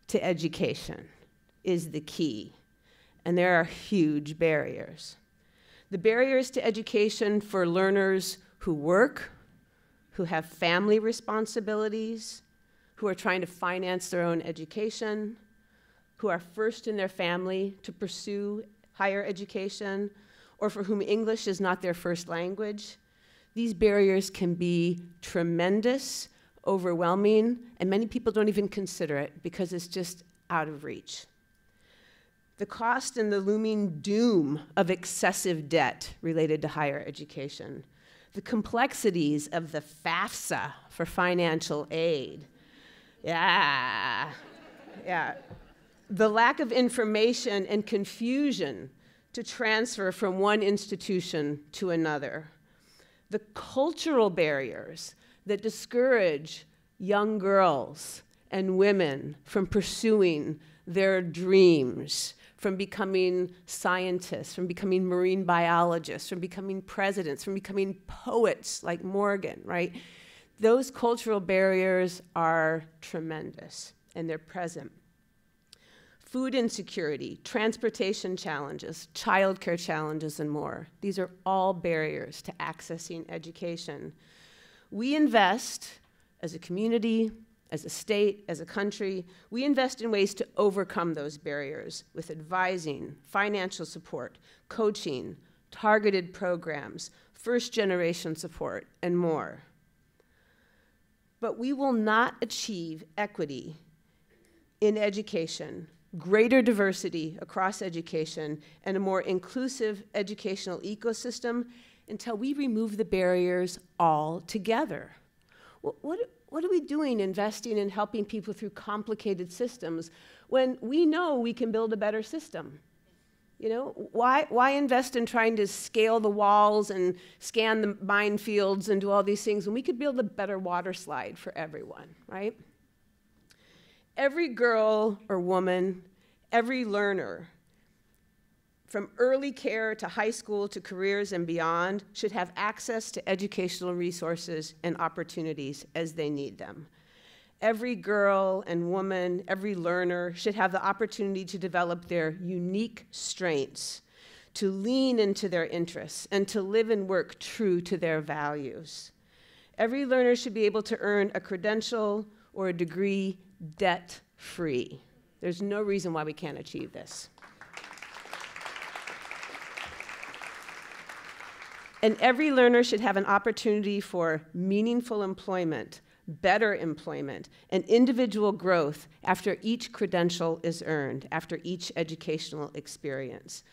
[SPEAKER 7] to education is the key, and there are huge barriers. The barriers to education for learners who work, who have family responsibilities, who are trying to finance their own education, who are first in their family to pursue higher education, or for whom English is not their first language. These barriers can be tremendous, overwhelming, and many people don't even consider it because it's just out of reach. The cost and the looming doom of excessive debt related to higher education, the complexities of the FAFSA for financial aid, the lack of information and confusion to transfer from one institution to another, the cultural barriers that discourage young girls and women from pursuing their dreams, from becoming scientists, from becoming marine biologists, from becoming presidents, from becoming poets like Morgan, right? Those cultural barriers are tremendous, and they're present. Food insecurity, transportation challenges, childcare challenges, and more. These are all barriers to accessing education. We invest as a community, as a state, as a country, we invest in ways to overcome those barriers with advising, financial support, coaching, targeted programs, first-generation support, and more. But we will not achieve equity in education, greater diversity across education, and a more inclusive educational ecosystem until we remove the barriers altogether. What are we doing investing in helping people through complicated systems when we know we can build a better system? You know, why invest in trying to scale the walls and scan the minefields and do all these things when we could build a better water slide for everyone, right? Every girl or woman, every learner, from early care to high school to careers and beyond, should have access to educational resources and opportunities as they need them. Every girl and woman, every learner should have the opportunity to develop their unique strengths, to lean into their interests, and to live and work true to their values. Every learner should be able to earn a credential or a degree debt-free. There's no reason why we can't achieve this. And every learner should have an opportunity for meaningful employment, better employment, and individual growth after each credential is earned, after each educational experience.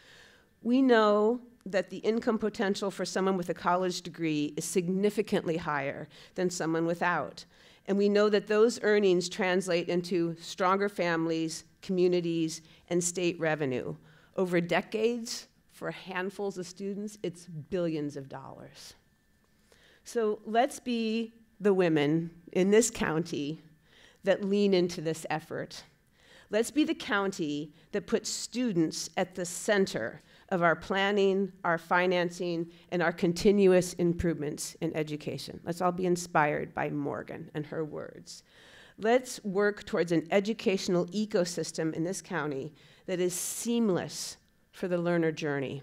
[SPEAKER 7] We know that the income potential for someone with a college degree is significantly higher than someone without. And we know that those earnings translate into stronger families, communities, and state revenue. Over decades, for handfuls of students, it's billions of dollars. So let's be the women in this county that lean into this effort. Let's be the county that puts students at the center of our planning, our financing, and our continuous improvements in education. Let's all be inspired by Morgan and her words. Let's work towards an educational ecosystem in this county that is seamless for the learner journey.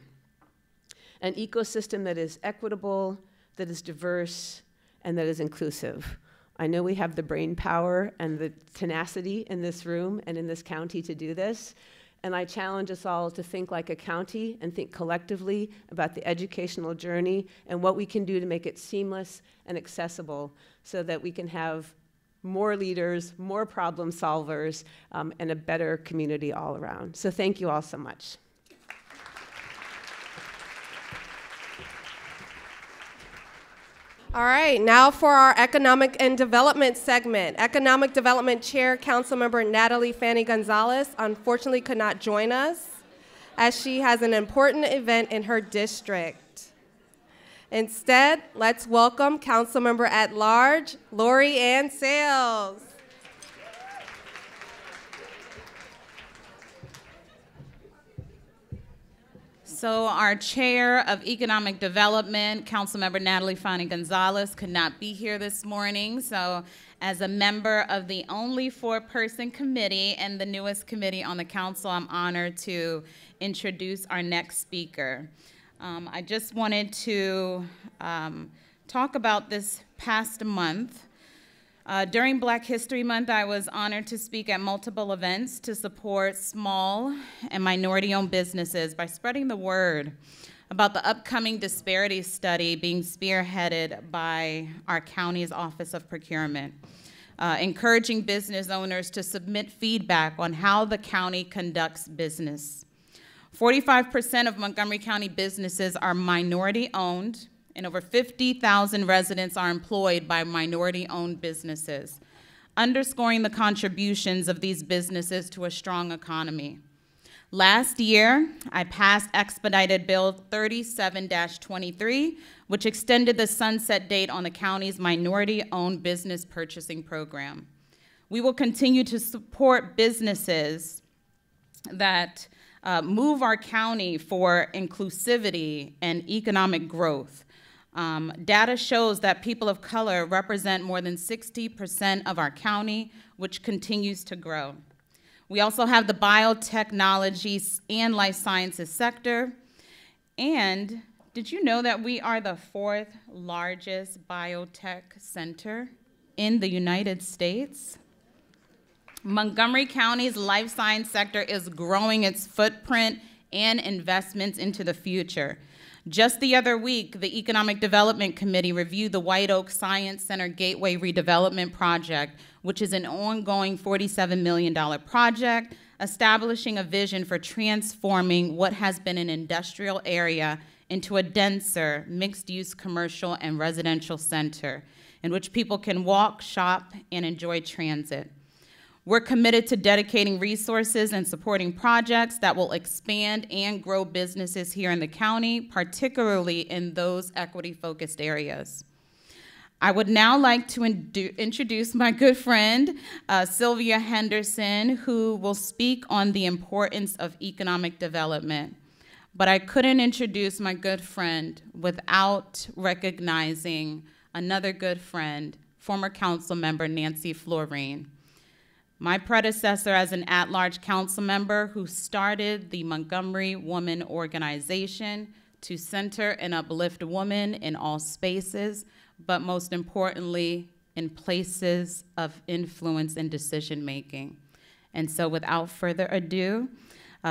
[SPEAKER 7] An ecosystem that is equitable, that is diverse, and that is inclusive. I know we have the brain power and the tenacity in this room and in this county to do this, and I challenge us all to think like a county and think collectively about the educational journey and what we can do to make it seamless and accessible so that we can have more leaders, more problem solvers, and a better community all around. So thank you all so much.
[SPEAKER 1] All right, now for our Economic and Development segment. Economic Development Chair, Councilmember Natalie Fanny Gonzalez, unfortunately could not join us as she has an important event in her district. Instead, let's welcome Councilmember at Large, Laurie-Anne Sayles.
[SPEAKER 3] So our Chair of Economic Development, Councilmember Natalie Fanny Gonzalez, could not be here this morning. So as a member of the only 4-person committee and the newest committee on the council, I'm honored to introduce our next speaker. I just wanted to talk about this past month. During Black History Month, I was honored to speak at multiple events to support small and minority-owned businesses by spreading the word about the upcoming disparity study being spearheaded by our county's Office of Procurement, encouraging business owners to submit feedback on how the county conducts business. 45% of Montgomery County businesses are minority-owned, and over 50,000 residents are employed by minority-owned businesses, underscoring the contributions of these businesses to a strong economy. Last year, I passed Expedited Bill 37-23, which extended the sunset date on the county's minority-owned business purchasing program. We will continue to support businesses that move our county for inclusivity and economic growth. Data shows that people of color represent more than 60% of our county, which continues to grow. We also have the biotechnology and life sciences sector. And did you know that we are the 4th largest biotech center in the United States? Montgomery County's life science sector is growing its footprint and investments into the future. Just the other week, the Economic Development Committee reviewed the White Oak Science Center Gateway Redevelopment Project, which is an ongoing $47 million project, establishing a vision for transforming what has been an industrial area into a denser, mixed-use commercial and residential center in which people can walk, shop, and enjoy transit. We're committed to dedicating resources and supporting projects that will expand and grow businesses here in the county, particularly in those equity-focused areas. I would now like to introduce my good friend, Sylvia Henderson, who will speak on the importance of economic development. But I couldn't introduce my good friend without recognizing another good friend, former Councilmember Nancy Florine. My predecessor as an at-large council member who started the Montgomery Woman Organization to center and uplift women in all spaces, but most importantly, in places of influence and decision-making. And so without further ado,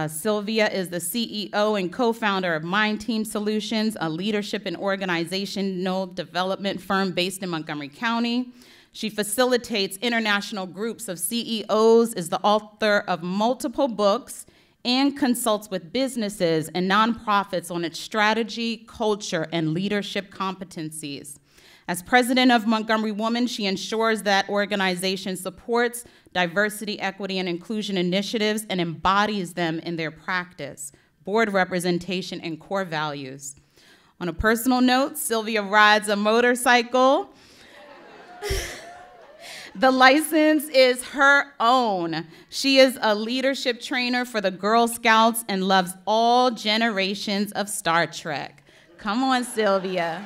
[SPEAKER 3] Sylvia is the CEO and co-founder of Mind Team Solutions, a leadership and organizational development firm based in Montgomery County. She facilitates international groups of CEOs, is the author of multiple books, and consults with businesses and nonprofits on its strategy, culture, and leadership competencies. As president of Montgomery Woman, she ensures that organization supports diversity, equity, and inclusion initiatives and embodies them in their practice, board representation, and core values. On a personal note, Sylvia rides a motorcycle. The license is her own. She is a leadership trainer for the Girl Scouts and loves all generations of Star Trek. Come on, Sylvia.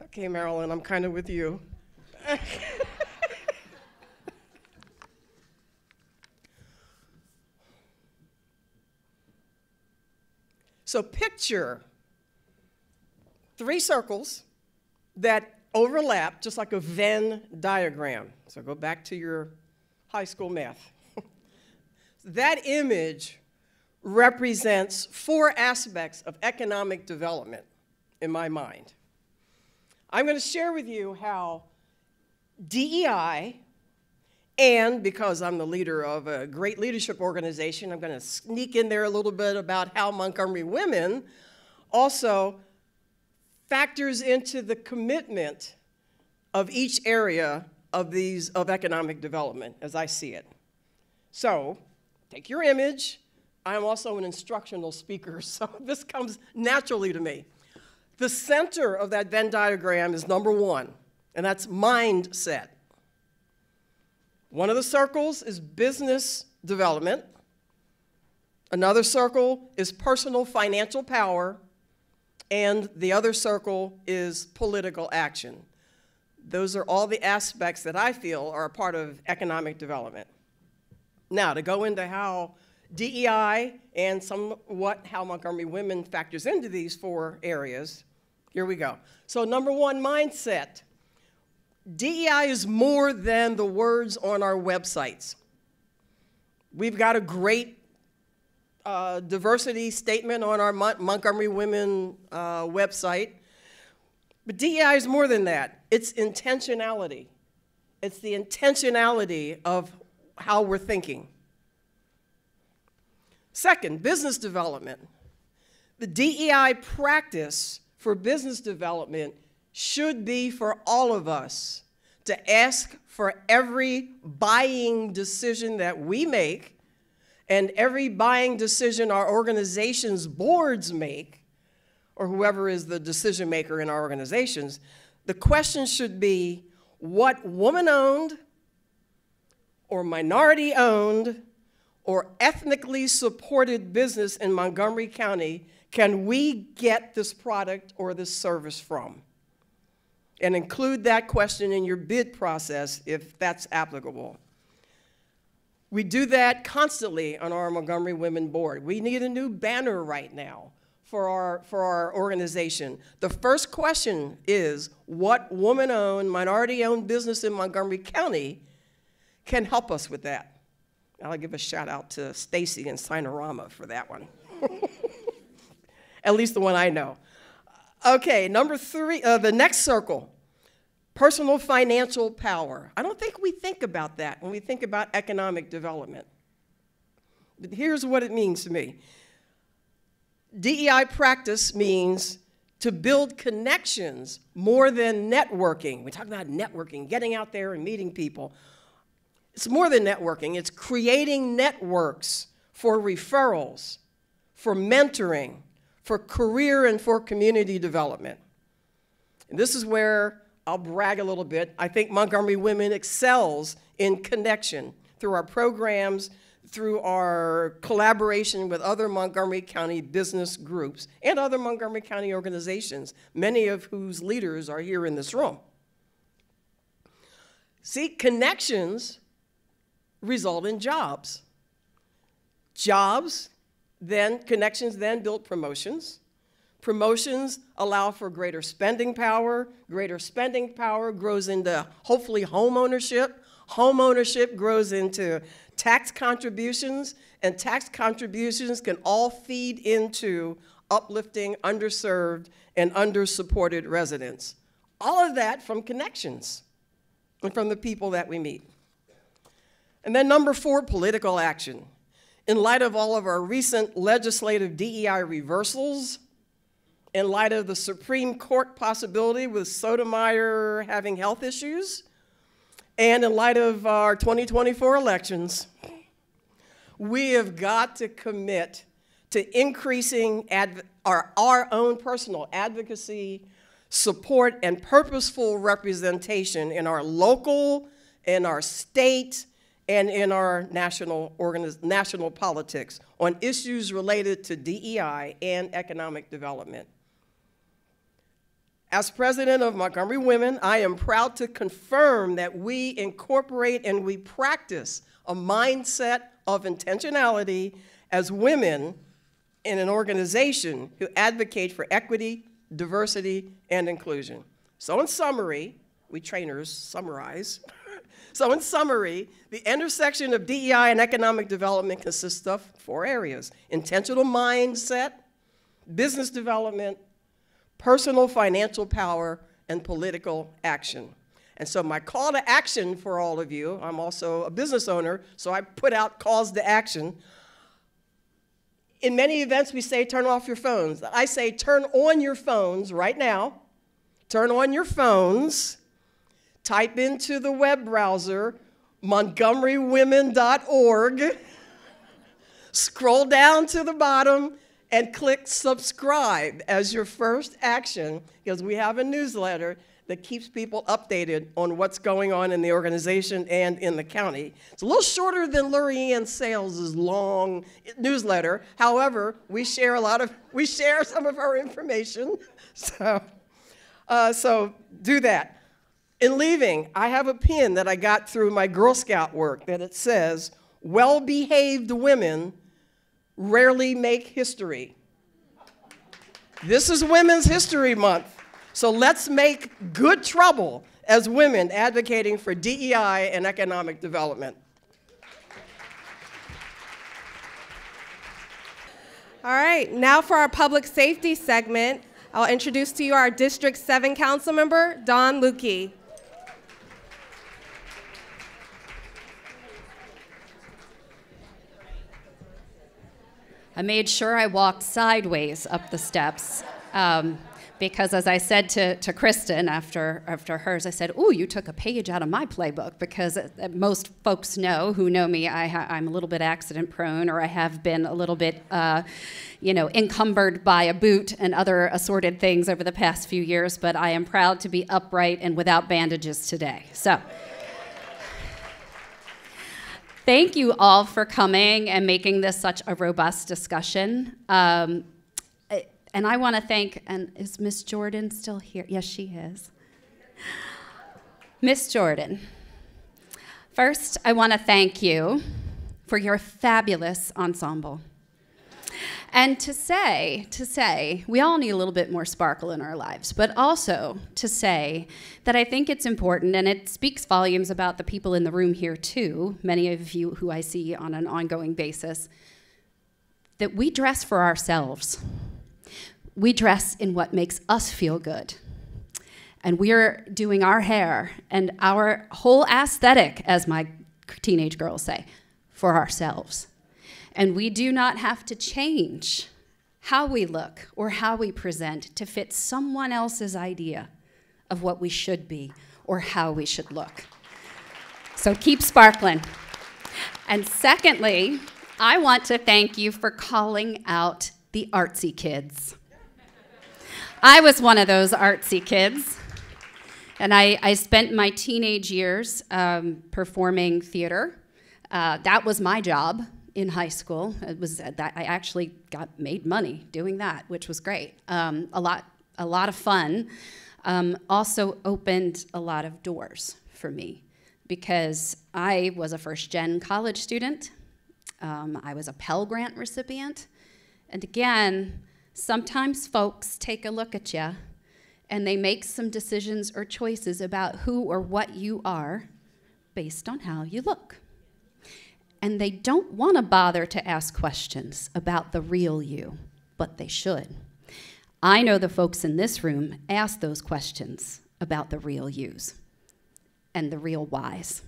[SPEAKER 8] Okay, Marilyn, I'm kind of with you. So picture 3 circles that overlap just like a Venn diagram. So go back to your high school math. That image represents 4 aspects of economic development in my mind. I'm going to share with you how DEI, and because I'm the leader of a great leadership organization, I'm going to sneak in there a little bit about how Montgomery Women also factors into the commitment of each area of economic development as I see it. So, take your image. I'm also an instructional speaker, so this comes naturally to me. The center of that Venn diagram is number 1, and that's mindset. One of the circles is business development. Another circle is personal financial power, and the other circle is political action. Those are all the aspects that I feel are a part of economic development. Now, to go into how DEI and somewhat how Montgomery Women factors into these 4 areas, here we go. So number 1, mindset. DEI is more than the words on our websites. We've got a great diversity statement on our Montgomery Women website. But DEI is more than that. It's intentionality. It's the intentionality of how we're thinking. Second, business development. The DEI practice for business development should be for all of us to ask for every buying decision that we make and every buying decision our organization's boards make, or whoever is the decision maker in our organizations. The question should be, what woman-owned or minority-owned or ethnically supported business in Montgomery County can we get this product or this service from? And include that question in your bid process if that's applicable. We do that constantly on our Montgomery Women Board. We need a new banner right now for our organization. The first question is, what woman-owned, minority-owned business in Montgomery County can help us with that? I'll give a shout out to Stacy and Sinorama for that one. At least the one I know. Okay, number 3, the next circle, personal financial power. I don't think we think about that when we think about economic development. But here's what it means to me. DEI practice means to build connections more than networking. We talk about networking, getting out there and meeting people. It's more than networking. It's creating networks for referrals, for mentoring, for career and for community development. And this is where I'll brag a little bit. I think Montgomery Women excels in connection through our programs, through our collaboration with other Montgomery County business groups and other Montgomery County organizations, many of whose leaders are here in this room. See, connections result in jobs. Connections then build promotions. Promotions allow for greater spending power. Greater spending power grows into, hopefully, home ownership. Home ownership grows into tax contributions, and tax contributions can all feed into uplifting underserved and undersupported residents. All of that from connections and from the people that we meet. And then number 4, political action. In light of all of our recent legislative DEI reversals, in light of the Supreme Court possibility with Sotomayor having health issues, and in light of our 2024 elections, we have got to commit to increasing our own personal advocacy, support, and purposeful representation in our local, in our state, and in our national politics on issues related to DEI and economic development. As president of Montgomery Women, I am proud to confirm that we incorporate and we practice a mindset of intentionality as women in an organization who advocate for equity, diversity, and inclusion. So in summary, we trainers summarize. So in summary, the intersection of DEI and economic development consists of 4 areas: intentional mindset, business development, personal financial power, and political action. And so my call to action for all of you, I'm also a business owner, so I put out calls to action. In many events, we say turn off your phones. I say turn on your phones right now. Turn on your phones. Type into the web browser montgomerywomen.org. Scroll down to the bottom and click subscribe as your first action, because we have a newsletter that keeps people updated on what's going on in the organization and in the county. It's a little shorter than Laurie-Anne Sayles' long newsletter. However, we share some of our information. So do that. In leaving, I have a pin that I got through my Girl Scout work that it says, "Well-behaved women rarely make history." This is Women's History Month, so let's make good trouble as women advocating for DEI and economic development.
[SPEAKER 1] All right, now for our public safety segment, I'll introduce to you our District 7 Councilmember, Dawn Lukey.
[SPEAKER 2] I made sure I walked sideways up the steps because, as I said to Kristen after hers, I said, "Ooh, you took a page out of my playbook," because most folks who know me, I'm a little bit accident prone, or I have been a little bit, encumbered by a boot and other assorted things over the past few years, but I am proud to be upright and without bandages today. So. Thank you all for coming and making this such a robust discussion. And I want to thank, and is Miss Jordan still here? Yes, she is. Miss Jordan, first I want to thank you for your fabulous ensemble. And to say, we all need a little bit more sparkle in our lives, but also to say that I think it's important, and it speaks volumes about the people in the room here too, many of you who I see on an ongoing basis, that we dress for ourselves. We dress in what makes us feel good. And we're doing our hair and our whole aesthetic, as my teenage girls say, for ourselves. And we do not have to change how we look or how we present to fit someone else's idea of what we should be or how we should look. So keep sparkling. And secondly, I want to thank you for calling out the artsy kids. I was one of those artsy kids. And I spent my teenage years performing theater. That was my job in high school. It was that I actually made money doing that, which was great. A lot of fun. Also opened a lot of doors for me because I was a first-gen college student. I was a Pell Grant recipient. And again, sometimes folks take a look at you and they make some decisions or choices about who or what you are based on how you look. And they don't want to bother to ask questions about the real you, but they should. I know the folks in this room ask those questions about the real yous and the real whys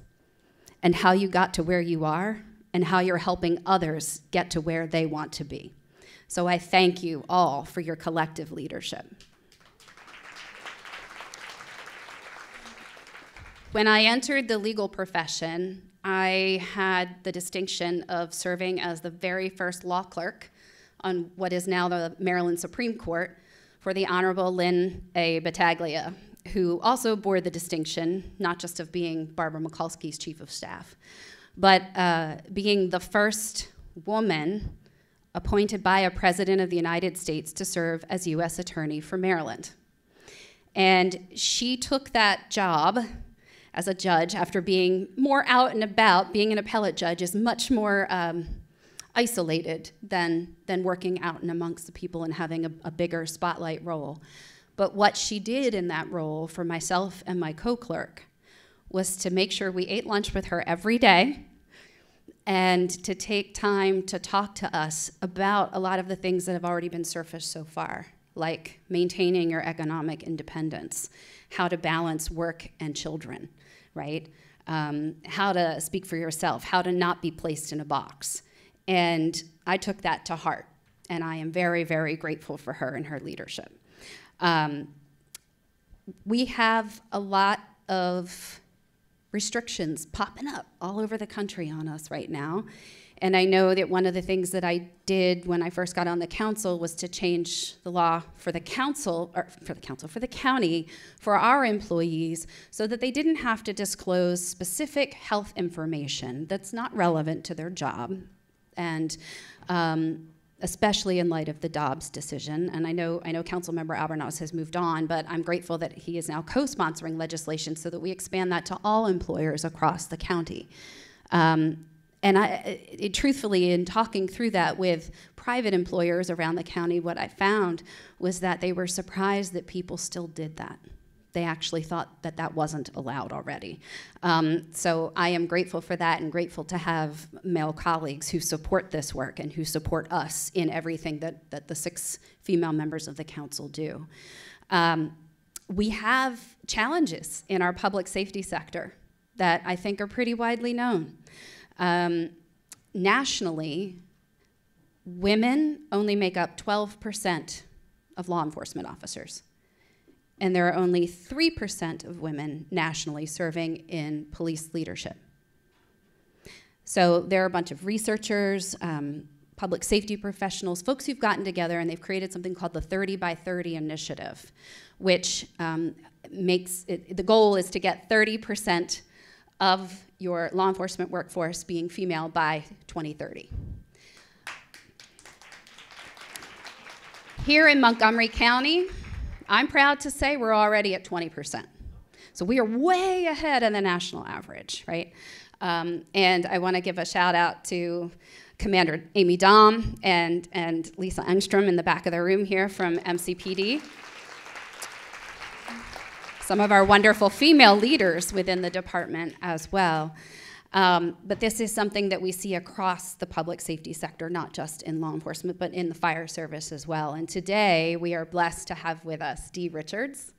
[SPEAKER 2] and how you got to where you are and how you're helping others get to where they want to be. So I thank you all for your collective leadership. When I entered the legal profession, I had the distinction of serving as the very first law clerk on what is now the Maryland Supreme Court for the Honorable Lynn A. Battaglia, who also bore the distinction, not just of being Barbara Mikulski's chief of staff, but being the first woman appointed by a president of the United States to serve as U.S. Attorney for Maryland. And she took that job as a judge after being more out and about. Being an appellate judge is much more isolated than working out and amongst the people and having a bigger spotlight role. But what she did in that role for myself and my co-clerk was to make sure we ate lunch with her every day and to take time to talk to us about a lot of the things that have already been surfaced so far, like maintaining your economic independence, how to balance work and children, right? How to speak for yourself, how to not be placed in a box. And I took that to heart, and I am very, very grateful for her and her leadership. We have a lot of restrictions popping up all over the country on us right now. And I know that one of the things that I did when I first got on the council was to change the law for the county, for our employees, so that they didn't have to disclose specific health information that's not relevant to their job. And especially in light of the Dobbs decision. And I know Councilmember Albornoz has moved on, but I'm grateful that he is now co-sponsoring legislation so that we expand that to all employers across the county. Truthfully, in talking through that with private employers around the county, what I found was that they were surprised that people still did that. They actually thought that that wasn't allowed already. So I am grateful for that and grateful to have male colleagues who support this work and who support us in everything that the 6 female members of the council do. We have challenges in our public safety sector that I think are pretty widely known. Nationally, women only make up 12% of law enforcement officers. And there are only 3% of women nationally serving in police leadership. So there are a bunch of researchers, public safety professionals, folks who've gotten together and they've created something called the 30 by 30 initiative, which the goal is to get 30% of your law enforcement workforce being female by 2030. Here in Montgomery County, I'm proud to say we're already at 20%. So we are way ahead of the national average, right? And I want to give a shout out to Commander Amy Dahm and Lisa Engstrom in the back of the room here from MCPD. Some of our wonderful female leaders within the department as well. But this is something that we see across the public safety sector, not just in law enforcement, but in the fire service as well. And today, we are blessed to have with us Dee Richards.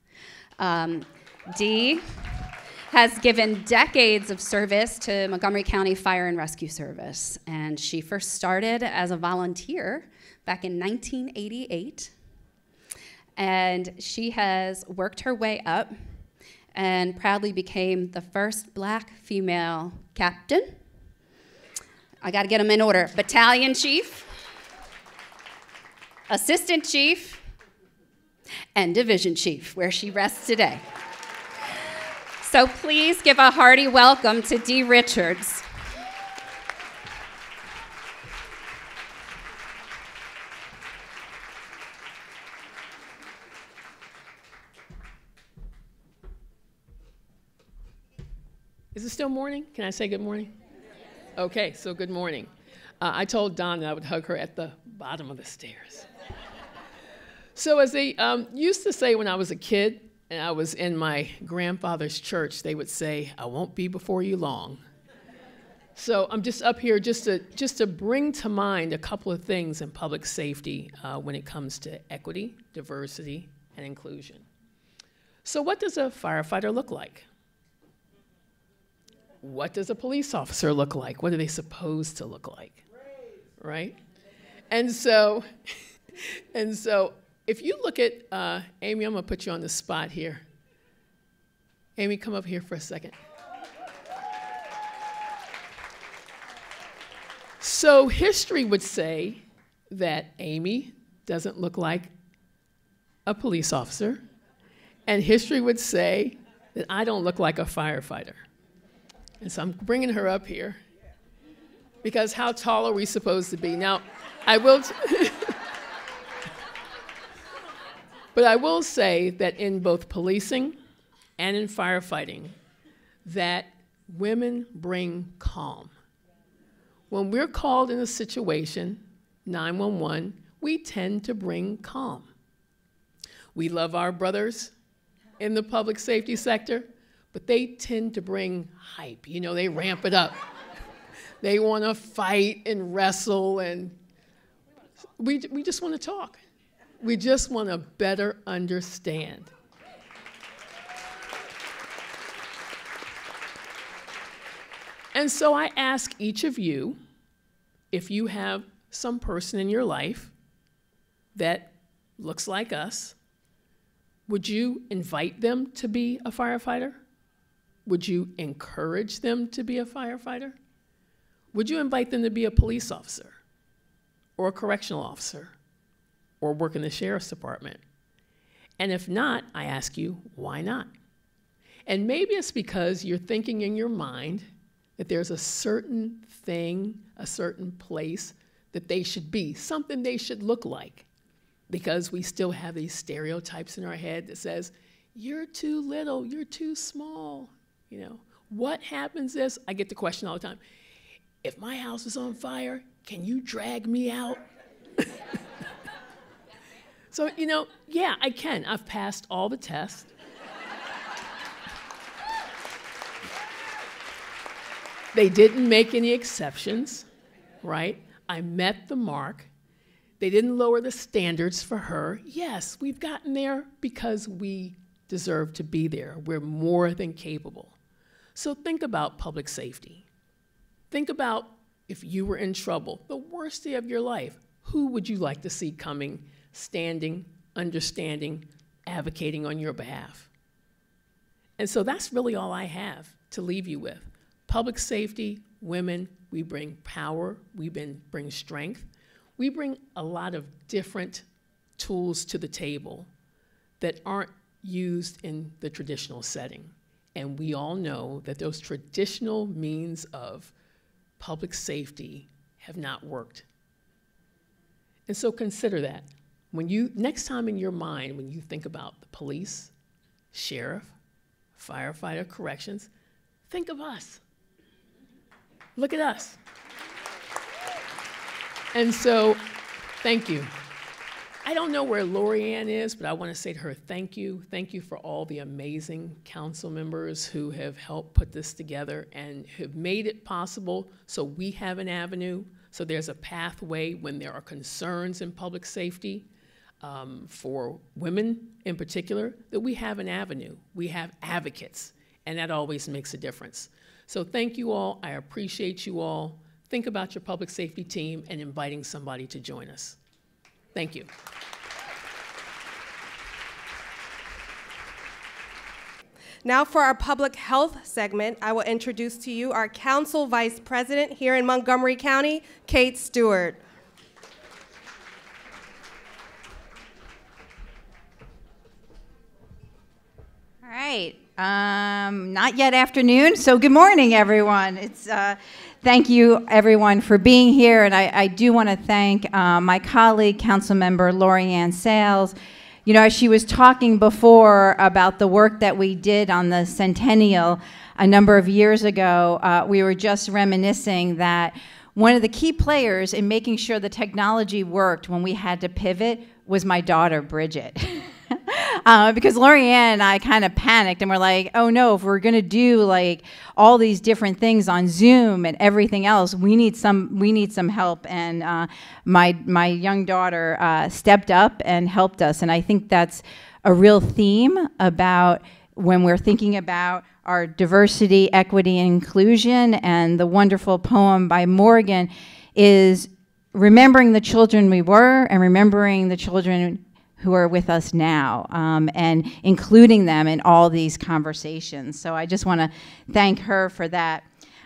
[SPEAKER 2] Dee has given decades of service to Montgomery County Fire and Rescue Service. And she first started as a volunteer back in 1988. And she has worked her way up and proudly became the first Black female captain. I gotta get them in order. Battalion chief, assistant chief, and division chief, where she rests today. So please give a hearty welcome to Dee Richards.
[SPEAKER 9] Is it still morning? Can I say good morning? Okay, so good morning. I told Dawn that I would hug her at the bottom of the stairs. So as they used to say when I was a kid and I was in my grandfather's church, they would say, "I won't be before you long." So I'm just up here just to bring to mind a couple of things in public safety when it comes to equity, diversity, and inclusion. So what does a firefighter look like? What does a police officer look like? What are they supposed to look like, right? And so if you look at, Amy, I'm gonna put you on the spot here. Amy, come up here for a second. So history would say that Amy doesn't look like a police officer, and history would say that I don't look like a firefighter. And so I'm bringing her up here because how tall are we supposed to be? Now, but I will say that in both policing and in firefighting, that women bring calm. When we're called in a situation, 911, we tend to bring calm. We love our brothers in the public safety sector, but they tend to bring hype. You know, they ramp it up. They want to fight and wrestle, and we just want to talk. We just want to better understand. And so I ask each of you, if you have some person in your life that looks like us, would you invite them to be a firefighter? Would you encourage them to be a firefighter? Would you invite them to be a police officer or a correctional officer or work in the sheriff's department? And if not, I ask you, why not? And maybe it's because you're thinking in your mind that there's a certain thing, a certain place that they should be, something they should look like, because we still have these stereotypes in our head that says, you're too little, you're too small. You know, what happens is, I get the question all the time, if my house is on fire, can you drag me out? So, you know, yeah, I can. I've passed all the tests. They didn't make any exceptions, right? I met the mark. They didn't lower the standards for her. Yes, we've gotten there because we deserve to be there. We're more than capable. So think about public safety. Think about if you were in trouble, the worst day of your life, who would you like to see coming, standing, understanding, advocating on your behalf? And so that's really all I have to leave you with. Public safety, women, we bring power, we bring strength. We bring a lot of different tools to the table that aren't used in the traditional setting. And we all know that those traditional means of public safety have not worked. And so consider that. When you, next time in your mind, when you think about the police, sheriff, firefighter, corrections, think of us. Look at us. And so, thank you. I don't know where Laurie-Anne is, but I want to say to her, thank you. Thank you for all the amazing council members who have helped put this together and have made it possible so we have an avenue, so there's a pathway when there are concerns in public safety for women in particular, that we have an avenue. We have advocates, and that always makes a difference. So thank you all. I appreciate you all. Think about your public safety team and inviting somebody to join us. Thank you.
[SPEAKER 1] Now for our public health segment, I will introduce to you our Council Vice President here in Montgomery County, Kate Stewart.
[SPEAKER 10] All right. Not yet afternoon, so good morning, everyone. Thank you, everyone, for being here, and I do want to thank my colleague, Councilmember Laurie-Anne Sayles. You know, as she was talking before about the work that we did on the centennial a number of years ago, we were just reminiscing that one of the key players in making sure the technology worked when we had to pivot was my daughter, Bridget. Because Laurie-Anne and I kind of panicked and we're like, oh no, if we're gonna do like all these different things on Zoom and everything else, we need some help. And my young daughter stepped up and helped us. And I think that's a real theme about when we're thinking about our diversity, equity, and inclusion. And the wonderful poem by Morgan is remembering the children we were and remembering the children who are with us now, and including them in all these conversations. So I just want to thank her for that.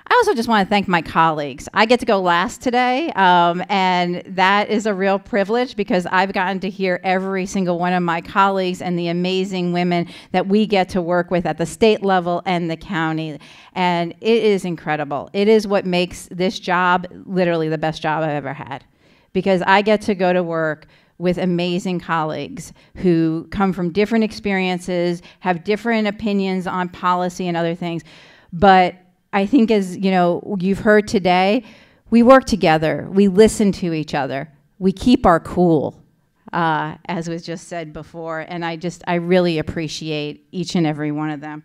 [SPEAKER 10] I also just want to thank my colleagues. I get to go last today, and that is a real privilege because I've gotten to hear every single one of my colleagues and the amazing women that we get to work with at the state level and the county. And it is incredible. It is what makes this job literally the best job I've ever had, because I get to go to work with amazing colleagues who come from different experiences, have different opinions on policy and other things. But I think, as you know, you've heard today, we work together, we listen to each other, we keep our cool, as was just said before, and I really appreciate each and every one of them.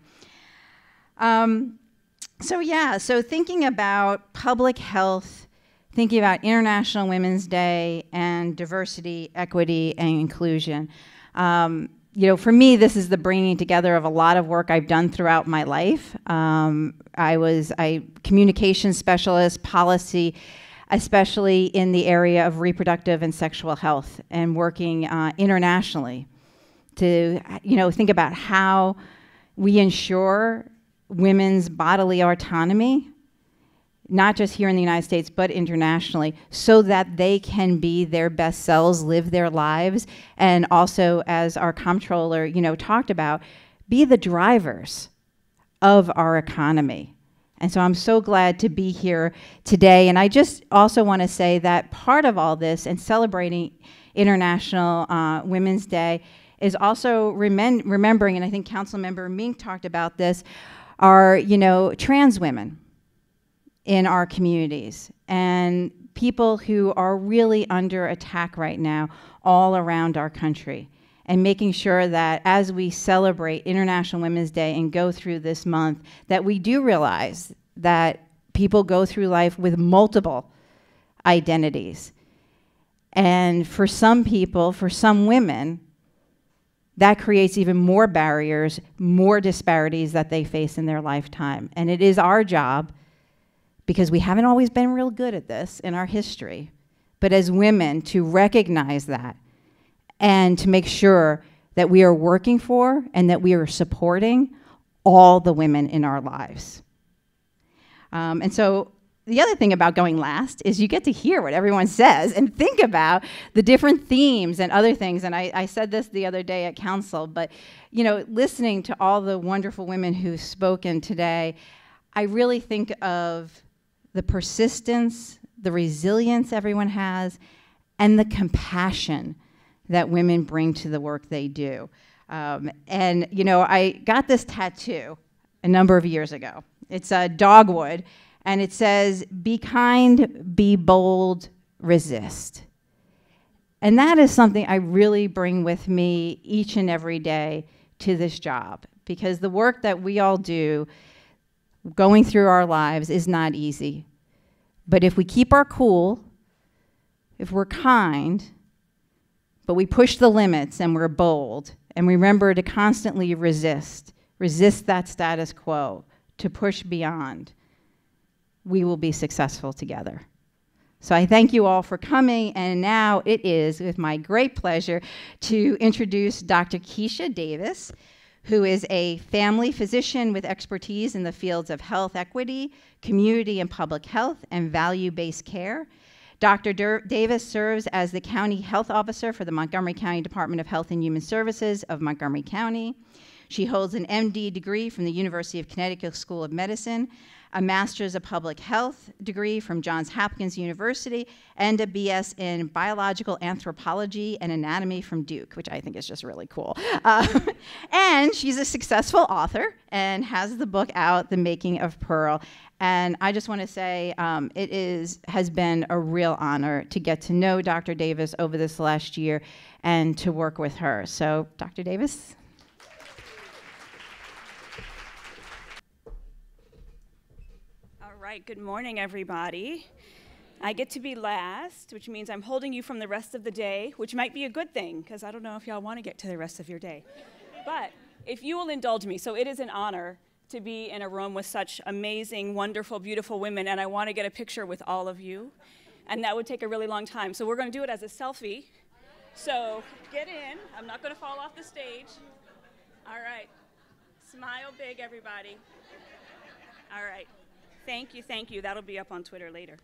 [SPEAKER 10] So thinking about public health, thinking about International Women's Day and diversity, equity, and inclusion. For me, this is the bringing together of a lot of work I've done throughout my life. I was a communication specialist, policy, especially in the area of reproductive and sexual health, and working internationally to think about how we ensure women's bodily autonomy, not just here in the United States, but internationally, so that they can be their best selves, live their lives, and also, as our comptroller, talked about, be the drivers of our economy. And so I'm so glad to be here today. And I just also want to say that part of all this and celebrating International Women's Day is also remembering, and I think Councilmember Mink talked about this, are, trans women in our communities and people who are really under attack right now all around our country. And making sure that as we celebrate International Women's Day and go through this month, that we do realize that people go through life with multiple identities. And for some people, for some women, that creates even more barriers, more disparities that they face in their lifetime. And it is our job, because we haven't always been real good at this in our history, but as women, to recognize that and to make sure that we are working for and that we are supporting all the women in our lives. And so the other thing about going last is you get to hear what everyone says and think about the different themes and other things. And I said this the other day at council, but listening to all the wonderful women who've spoken today, I really think of the persistence, the resilience everyone has, and the compassion that women bring to the work they do. I got this tattoo a number of years ago. It's a dogwood, and it says, "Be kind, be bold, resist." And that is something I really bring with me each and every day to this job, because the work that we all do going through our lives is not easy. But if we keep our cool, if we're kind, but we push the limits and we're bold, and remember to constantly resist that status quo, to push beyond, we will be successful together. So I thank you all for coming, and now it is with my great pleasure to introduce Dr. Keisha Davis, who is a family physician with expertise in the fields of health equity, community and public health, and value-based care. Dr. Davis serves as the County Health Officer for the Montgomery County Department of Health and Human Services of Montgomery County. She holds an MD degree from the University of Connecticut School of Medicine, a Master's of Public Health degree from Johns Hopkins University, and a BS in Biological Anthropology and Anatomy from Duke, which I think is just really cool. And she's a successful author and has the book out, The Making of Pearl. And I just want to say it has been a real honor to get to know Dr. Davis over this last year and to work with her. So, Dr. Davis.
[SPEAKER 11] All right, good morning, everybody. I get to be last, which means I'm holding you from the rest of the day, which might be a good thing, because I don't know if y'all want to get to the rest of your day. But if you will indulge me, so it is an honor to be in a room with such amazing, wonderful, beautiful women, and I want to get a picture with all of you, and that would take a really long time. So we're going to do it as a selfie. So get in. I'm not going to fall off the stage. All right. Smile big, everybody. All right. Thank you, thank you. That'll be up on Twitter later.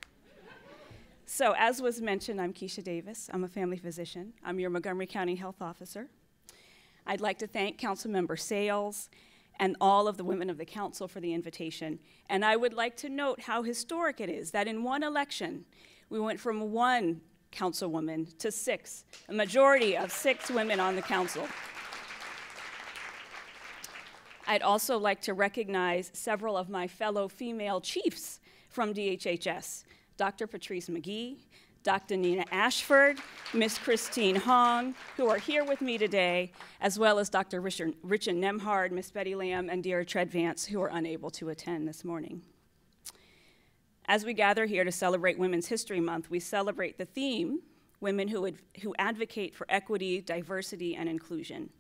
[SPEAKER 11] So as was mentioned, I'm Keisha Davis. I'm a family physician. I'm your Montgomery County Health Officer. I'd like to thank Councilmember Sayles and all of the women of the council for the invitation. And I would like to note how historic it is that in one election, we went from 1 councilwoman to 6, a majority of 6 women on the council. I'd also like to recognize several of my fellow female chiefs from DHHS, Dr. Patrice McGee, Dr. Nina Ashford, Miss Christine Hong, who are here with me today, as well as Dr. Richard Nemhard, Miss Betty Lamb, and Deirdre Treadvance, who are unable to attend this morning. As we gather here to celebrate Women's History Month, we celebrate the theme, women who advocate for equity, diversity, and inclusion.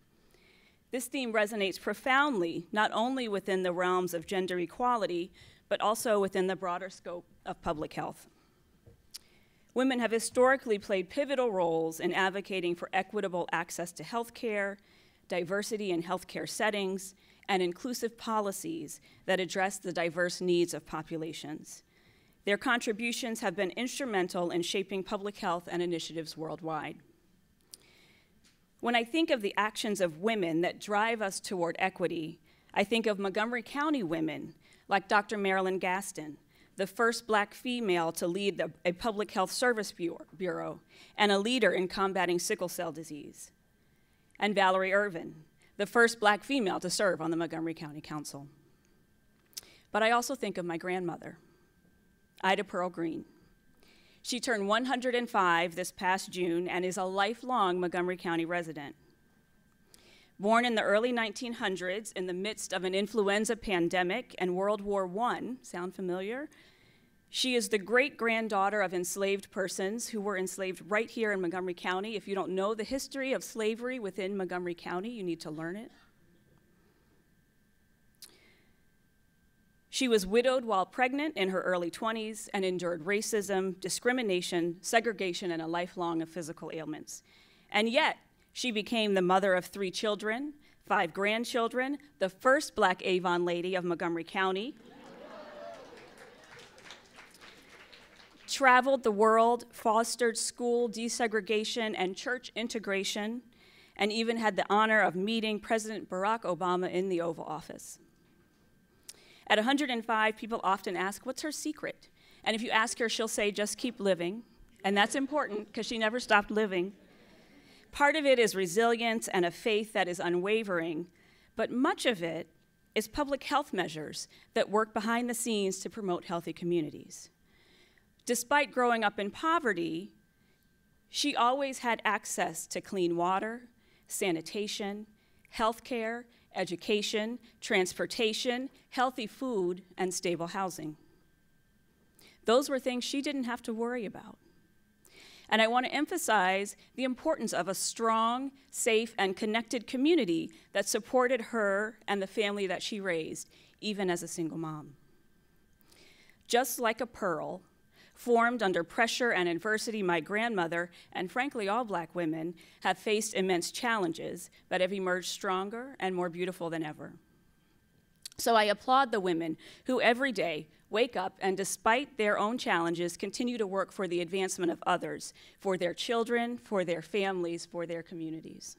[SPEAKER 11] This theme resonates profoundly, not only within the realms of gender equality, but also within the broader scope of public health. Women have historically played pivotal roles in advocating for equitable access to health care, diversity in healthcare settings, and inclusive policies that address the diverse needs of populations. Their contributions have been instrumental in shaping public health and initiatives worldwide. When I think of the actions of women that drive us toward equity, I think of Montgomery County women like Dr. Marilyn Gaston, the first Black female to lead a public health service bureau and a leader in combating sickle cell disease, and Valerie Irvin, the first Black female to serve on the Montgomery County Council. But I also think of my grandmother, Ida Pearl Green. She turned 105 this past June and is a lifelong Montgomery County resident. Born in the early 1900s in the midst of an influenza pandemic and World War I, sound familiar? She is the great-granddaughter of enslaved persons who were enslaved right here in Montgomery County. If you don't know the history of slavery within Montgomery County, you need to learn it. She was widowed while pregnant in her early 20s and endured racism, discrimination, segregation, and a lifelong of physical ailments. And yet, she became the mother of 3 children, 5 grandchildren, the first Black Avon lady of Montgomery County, traveled the world, fostered school desegregation and church integration, and even had the honor of meeting President Barack Obama in the Oval Office. At 105, people often ask, what's her secret? And if you ask her, she'll say, just keep living. And that's important because she never stopped living. Part of it is resilience and a faith that is unwavering, but much of it is public health measures that work behind the scenes to promote healthy communities. Despite growing up in poverty, she always had access to clean water, sanitation, health care, education, transportation, healthy food, and stable housing. Those were things she didn't have to worry about. And I want to emphasize the importance of a strong, safe, and connected community that supported her and the family that she raised, even as a single mom. Just like a pearl, formed under pressure and adversity, my grandmother, and frankly all Black women, have faced immense challenges, but have emerged stronger and more beautiful than ever. So I applaud the women who every day wake up and, despite their own challenges, continue to work for the advancement of others, for their children, for their families, for their communities.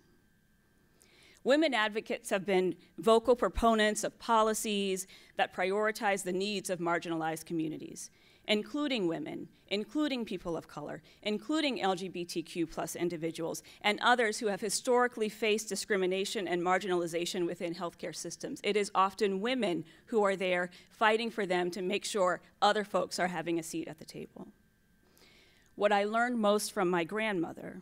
[SPEAKER 11] Women advocates have been vocal proponents of policies that prioritize the needs of marginalized communities, including women, including people of color, including LGBTQ+ individuals, and others who have historically faced discrimination and marginalization within healthcare systems. It is often women who are there fighting for them to make sure other folks are having a seat at the table. What I learned most from my grandmother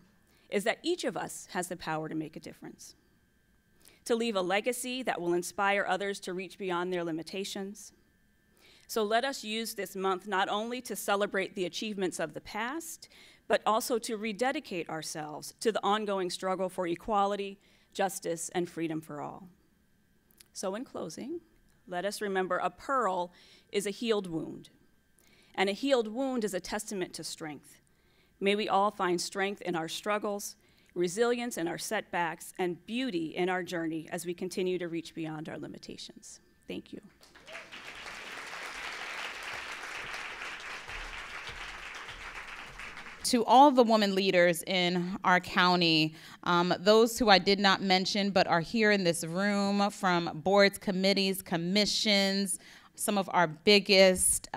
[SPEAKER 11] is that each of us has the power to make a difference, to leave a legacy that will inspire others to reach beyond their limitations. So let us use this month not only to celebrate the achievements of the past, but also to rededicate ourselves to the ongoing struggle for equality, justice, and freedom for all. So in closing, let us remember a pearl is a healed wound, and a healed wound is a testament to strength. May we all find strength in our struggles, resilience in our setbacks, and beauty in our journey as we continue to reach beyond our limitations. Thank you.
[SPEAKER 3] To all the women leaders in our county, those who I did not mention but are here in this room, from boards, committees, commissions, some of our biggest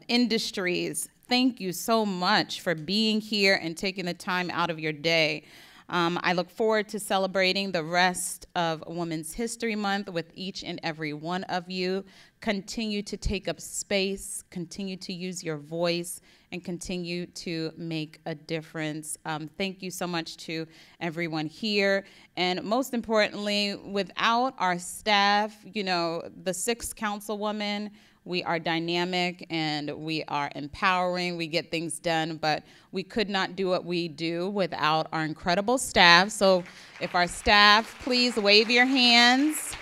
[SPEAKER 3] industries, thank you so much for being here and taking the time out of your day. I look forward to celebrating the rest of Women's History Month with each and every one of you. Continue to take up space, continue to use your voice, and continue to make a difference. Thank you so much to everyone here. And most importantly, without our staff, you know, the 6th Councilwoman, we are dynamic and we are empowering, we get things done, but we could not do what we do without our incredible staff. So if our staff, please wave your hands.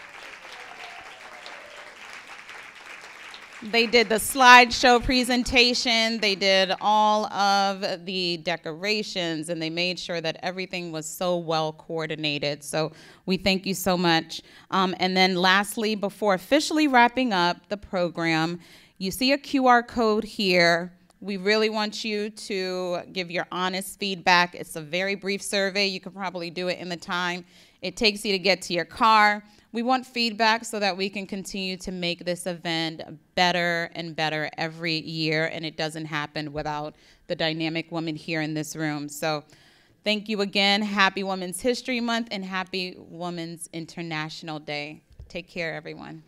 [SPEAKER 3] They did the slideshow presentation, they did all of the decorations, and they made sure that everything was so well coordinated. So we thank you so much. And then lastly, before officially wrapping up the program, you see a QR code here. We really want you to give your honest feedback. It's a very brief survey. You could probably do it in the time it takes you to get to your car. We want feedback so that we can continue to make this event better and better every year, and it doesn't happen without the dynamic women here in this room. So thank you again. Happy Women's History Month and happy Women's International Day. Take care, everyone.